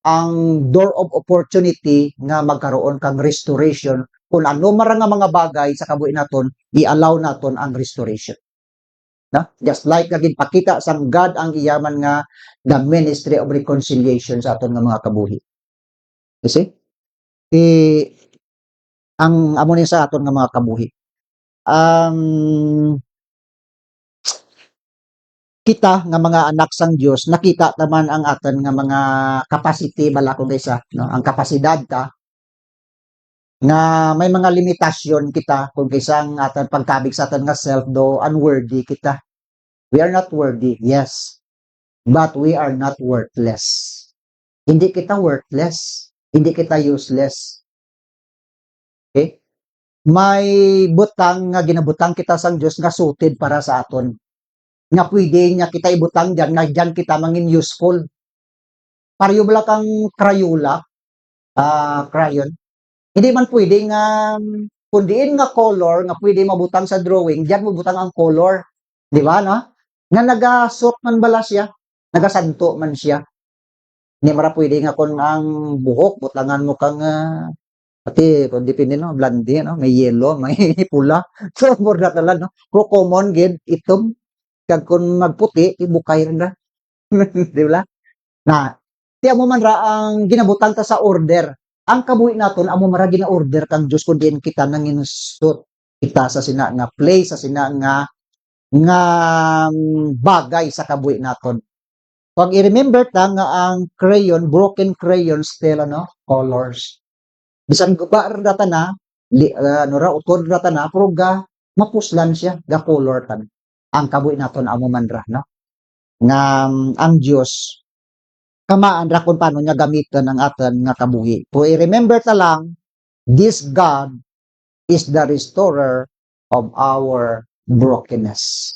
S1: ang door of opportunity nga magkaroon kang restoration. Kung ano mara nga mga bagay sa kabuhi naton, i-allow naton ang restoration. No? Just like naging pakita sang God ang iyaman nga the ministry of reconciliation sa aton nga mga kabuhi. You see? Ang amo ni sa aton nga mga kabuhi. Kita nga mga anak sang Dios, nakita naman ang aton nga mga capacity bala kung isa, no? Ang kapasidad ta nga may mga limitasyon kita kung isang aton pagkabig sa aton nga self, do unworthy kita. We are not worthy, yes. But we are not worthless. Hindi kita worthless. Hindi kita useless. Okay? May butang nga ginabutang kita sang Dios nga suited para sa aton. Nga pwede nga kita ibutang dyan, nga dyan kita mangin useful. Pareho bala kang Crayola, crayon. Hindi man pwede nga, kung diin nga color, nga pwede mabutang sa drawing, dyan mo butang ang color. Di ba, no? Nga nagasot man bala siya, nagasanto man siya. Hindi mara pwede nga kung ang buhok, butangan mo kang, pati, kung dipindi, no, blondie, no, may yellow, may pula. So, more na talan, no? Kung common, gid, itom, kag kung magputi, ibukay rin na. Di ba? Na, tiya mo man ra ang ginabutang ta sa order. Ang kabuhi naton amo mara gina-order kang Dios kun diin kita nanginusot kita sa sina nga place, sa sina nga bagay sa kabuhi naton. Pag i-remember ta nga ang crayon, broken crayon still colors. Bisan guba ra data na, utod data na, pero mapuslan siya, ga color tan. Ang kabuhi naton amo man ra, no? Nga ang Dios kamaan ra kung paano niya gamiton ang aton nga kabuhi. So i-remember ta lang, this God is the restorer of our brokenness.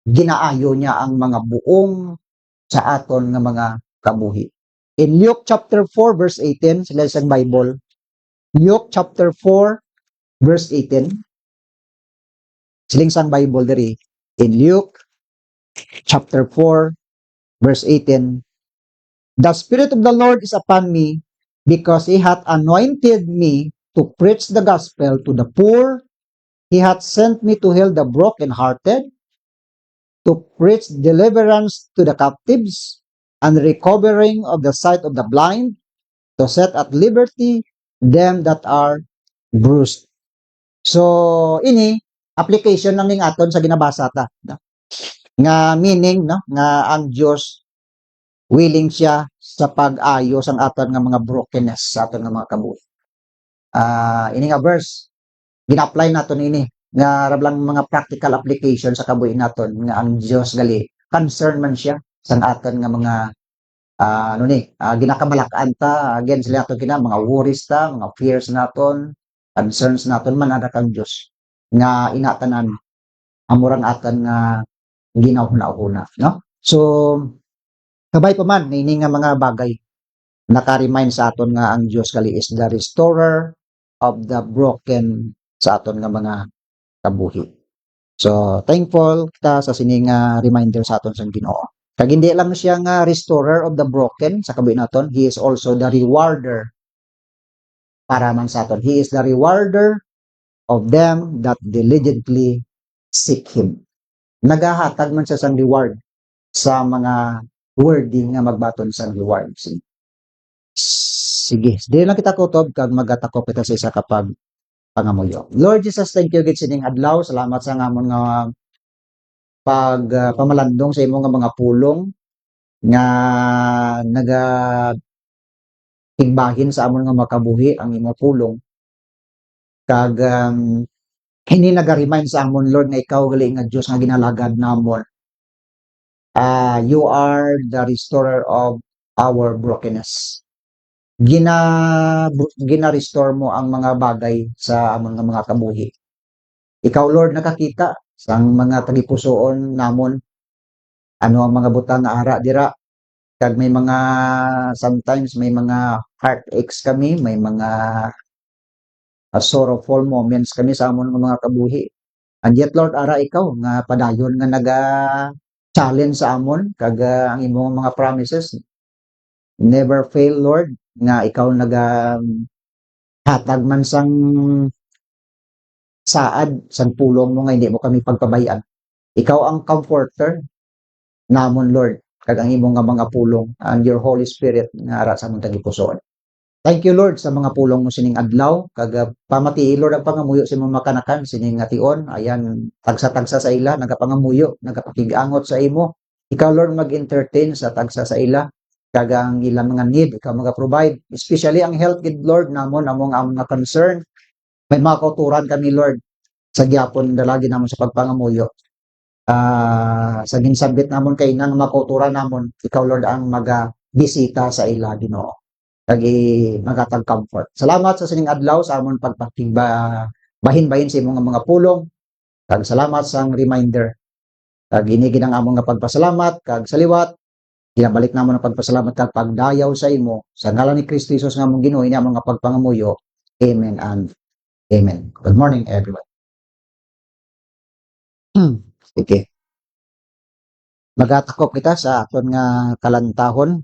S1: Ginaayo niya ang mga buong sa aton nga mga kabuhi. In Luke chapter 4 verse 18, sila isang Bible. Luke chapter 4 verse 18. Siling sang Bible diri. In Luke chapter 4 verse 18. The Spirit of the Lord is upon me, because He hath anointed me to preach the gospel to the poor. He hath sent me to heal the brokenhearted, to preach deliverance to the captives, and recovering of the sight of the blind, to set at liberty them that are bruised. So, ini, application lang ning aton sa ginabasa ta. No? Nga meaning, no? Nga ang Diyos willing siya sa pag-ayos ang aton nga mga brokenness sa aton nga mga kabuhi. Ini nga verse, gina-apply naton ini nga rablang mga practical application sa kabuhi naton nga ang Dios gali concern man siya sa aton nga mga ginakamalak-an ta again sila aton kina mga worries ta, mga fears naton, concerns naton man ada kang Dios nga inatanan amurang aton nga ginahuna-una, no? So kabay pa man ini nga mga bagay naka-remind sa aton nga ang Dios kali is the restorer of the broken sa aton nga mga kabuhi. So thankful ta sa sining reminder sa aton sa Ginoo. Kag hindi lang siya nga restorer of the broken sa kabuhi naton, he is also the rewarder para man sa aton. He is the rewarder of them that diligently seek him. Nagahatag man siya sang reward sa mga worthy nga magbaton sa reward. Sige, di lang kita kutob kag magatakop kita sa isa kapag pangamuyo. Lord Jesus, thank you gid sining adlaw. Salamat sa ngamon nga pamalandong sa imong nga mga pulong nga naga higbahin sa amon nga makabuhi ang imong pulong. Kag hindi naga-remind sa amon Lord nga ikaw gali nga Dios nga ginalagad namon. You are the restorer of our brokenness. Gina-restore mo ang mga bagay sa among mga kabuhi. Ikaw Lord nakakita sa mga tagipusoon namon ano ang mga butang nga ara dira kag may mga sometimes may mga heartaches kami, may mga sorrowful moments kami sa amon mga kabuhi. And yet Lord ara ikaw nga padayon nga naga challenge sa amon kag ang imong mga promises never fail Lord nga ikaw naga hatag man sang saad sang pulong mo nga hindi mo kami pagpabayaan. Ikaw ang comforter namon Lord kag ang imong nga mga pulong and your Holy Spirit nga ara sa among tagipusoon. Thank you Lord sa mga pulong mo sining adlaw kag pamatii Lord ang pangamuyo sa imong makanakan sining nga tion ayan tagsa-tagsa sa ila nagapangamuyo nagapakig-angot sa imo. Ikaw Lord mag-entertain sa tagsa sa ila kag ang ilang mga need ikaw maga-provide, especially ang health gid Lord namon among mga concern. May mga kauturan kami Lord sa gyapon dalagi namon sa pagpangamuyo. Sa ginsabit namon kay nang makauturan namon ikaw Lord ang maga-bisita sa ila Ginoo kag magatag comfort. Salamat sa sining adlaw sa amon bahin-bahin sa imong mga pulong kag salamat sang reminder kag ini gid ang among nga pagpasalamat kag saliwat ginabalik namon ang pagpasalamat kag pagdayaw sa imo sa ngalan ni Kristo Jesus nga among Ginoo ini among nga pagpangamuyo. Amen and amen. Good morning everyone. Okay. Magatakop kita sa aton nga kalantahon.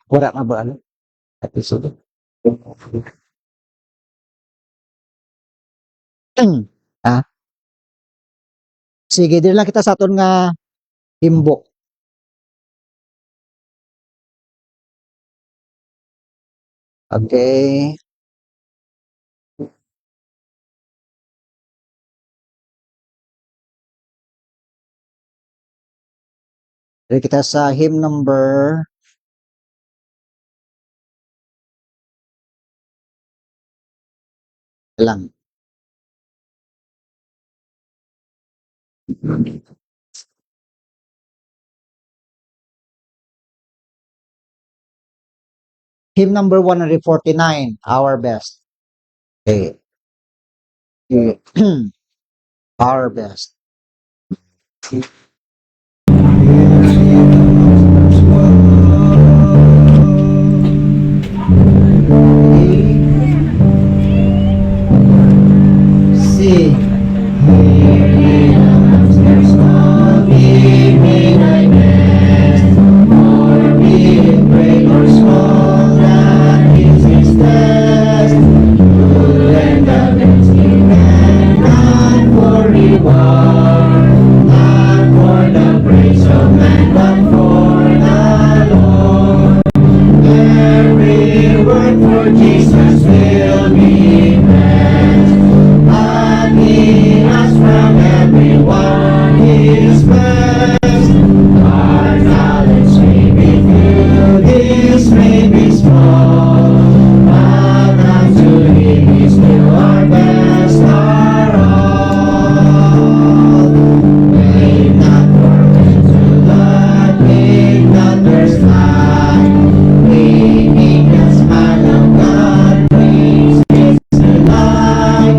S1: Wala na ba ano? Episode. Ah, sige, dili lang kita sa aton nga himbok. Okay. Dili kita sa hymn number lang. hymn number 149, Our Best. Okay. Our Best.
S4: Sing. Here in the monster's small, give me thy best. For be it great or small, that is his test. Good and the best he can, not for reward, not for the praise of man, but for the Lord. Every word for Jesus will be blessed. But he asks from everyone his best. Our talents may be few, this may be small, but unto him is due our best, our all. Wait not for men to look, wait not their slide. Waiting the smile of God brings his delight.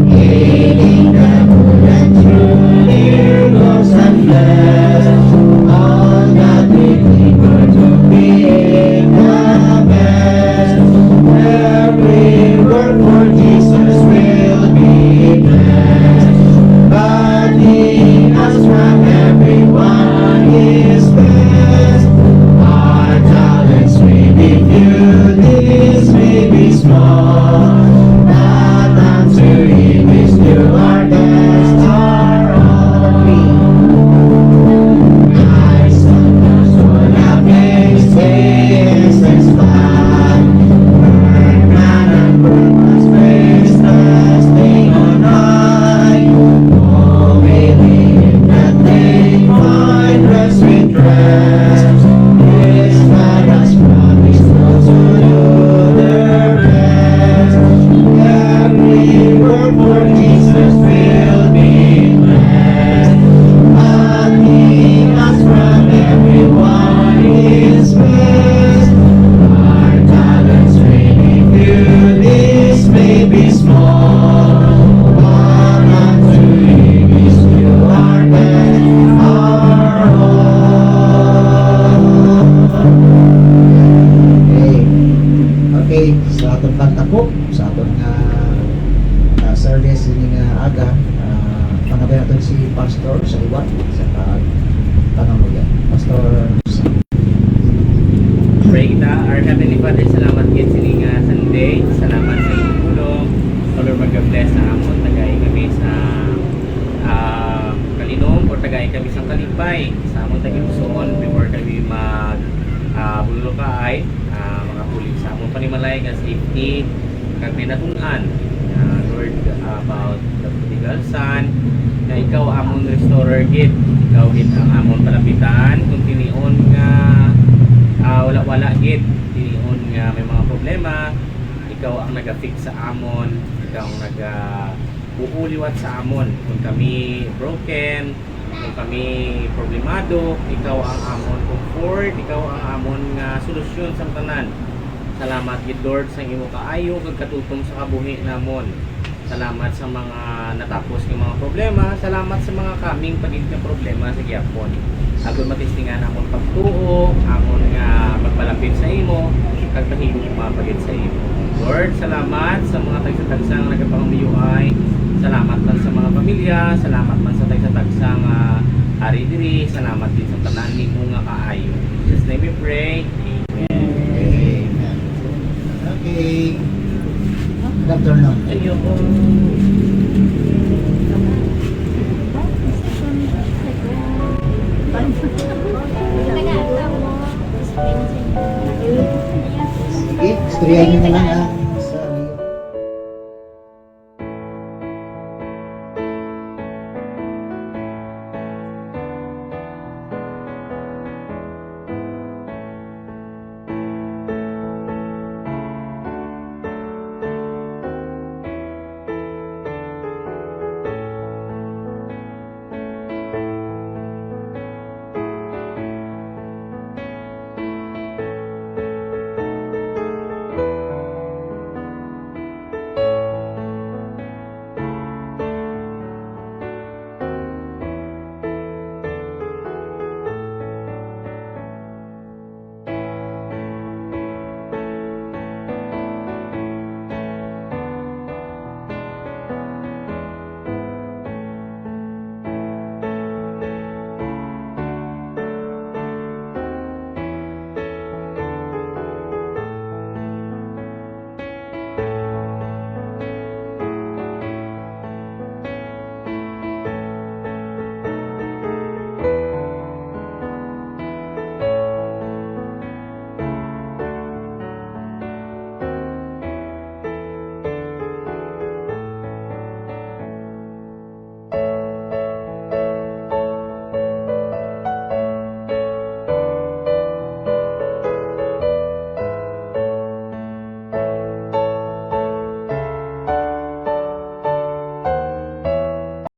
S4: Hating the good and true, here goes unblessed. All that we labor to be the best. Every word for Jesus will be blessed. But he asks from everyone his best. Our talents may be few, this may be small, but unto him is due our best, our all. Eyes on the soul of his face is fly. Word, man, and word must praise the stay on high. Oh, believe that they find rest with rest. His God has promised those who do their best. Every word for Jesus will be blessed. But he asks from everyone his best. Our talents may be few, this may be small, but unto him is due our best, our all. Okay, sa atong pagtako, sa atong service ini nga aga, pangabay natin si Pastor sa iwan sa pagtanong Pastor.
S5: Pray kita, our Heavenly Father, salamat gid sini nga Sunday. Salamat sa inyong tulong. Lord, mag-bless sa amon. Tagay kami sa Kalinom o tagay kami sa Kalipay. Sa amon tagigsuon before kami mag bulukay, mga pulis sa amon panimalay nga safety kag pinatunan. Lord, about the prodigal son, na ikaw amon restorer gid. Ikaw gid ang amon palapitan kung tinion nga wala gid, tinion nga may mga problema, ikaw ang naga-fix sa amon, ikaw ang nag-uuliwat sa amon. Kung kami broken, kung kami problemado, ikaw ang amon comfort, ikaw ang amon nga solusyon sa tanan. Salamat gid Lord sa imo kaayo kag katutom sa kabuhi namon. Salamat sa mga natapos ng mga problema. Salamat sa mga kaming pagid nga problema sa gyapon. Agon matistingan amon pagtuo, amon nga magpalapit sa imo, kag mahigog mapagid sa imo. Lord, salamat sa mga tagsa-tagsa nga nagapangumiyuay. Salamat man sa mga pamilya, salamat man sa tagsa-tagsa nga ari diri, salamat din sa tanan nimo nga kaayo. In Jesus' name we pray. Amen.
S4: Okay. Good afternoon.
S5: Ayoko.
S4: Sige, istoryahin nyo na lang ang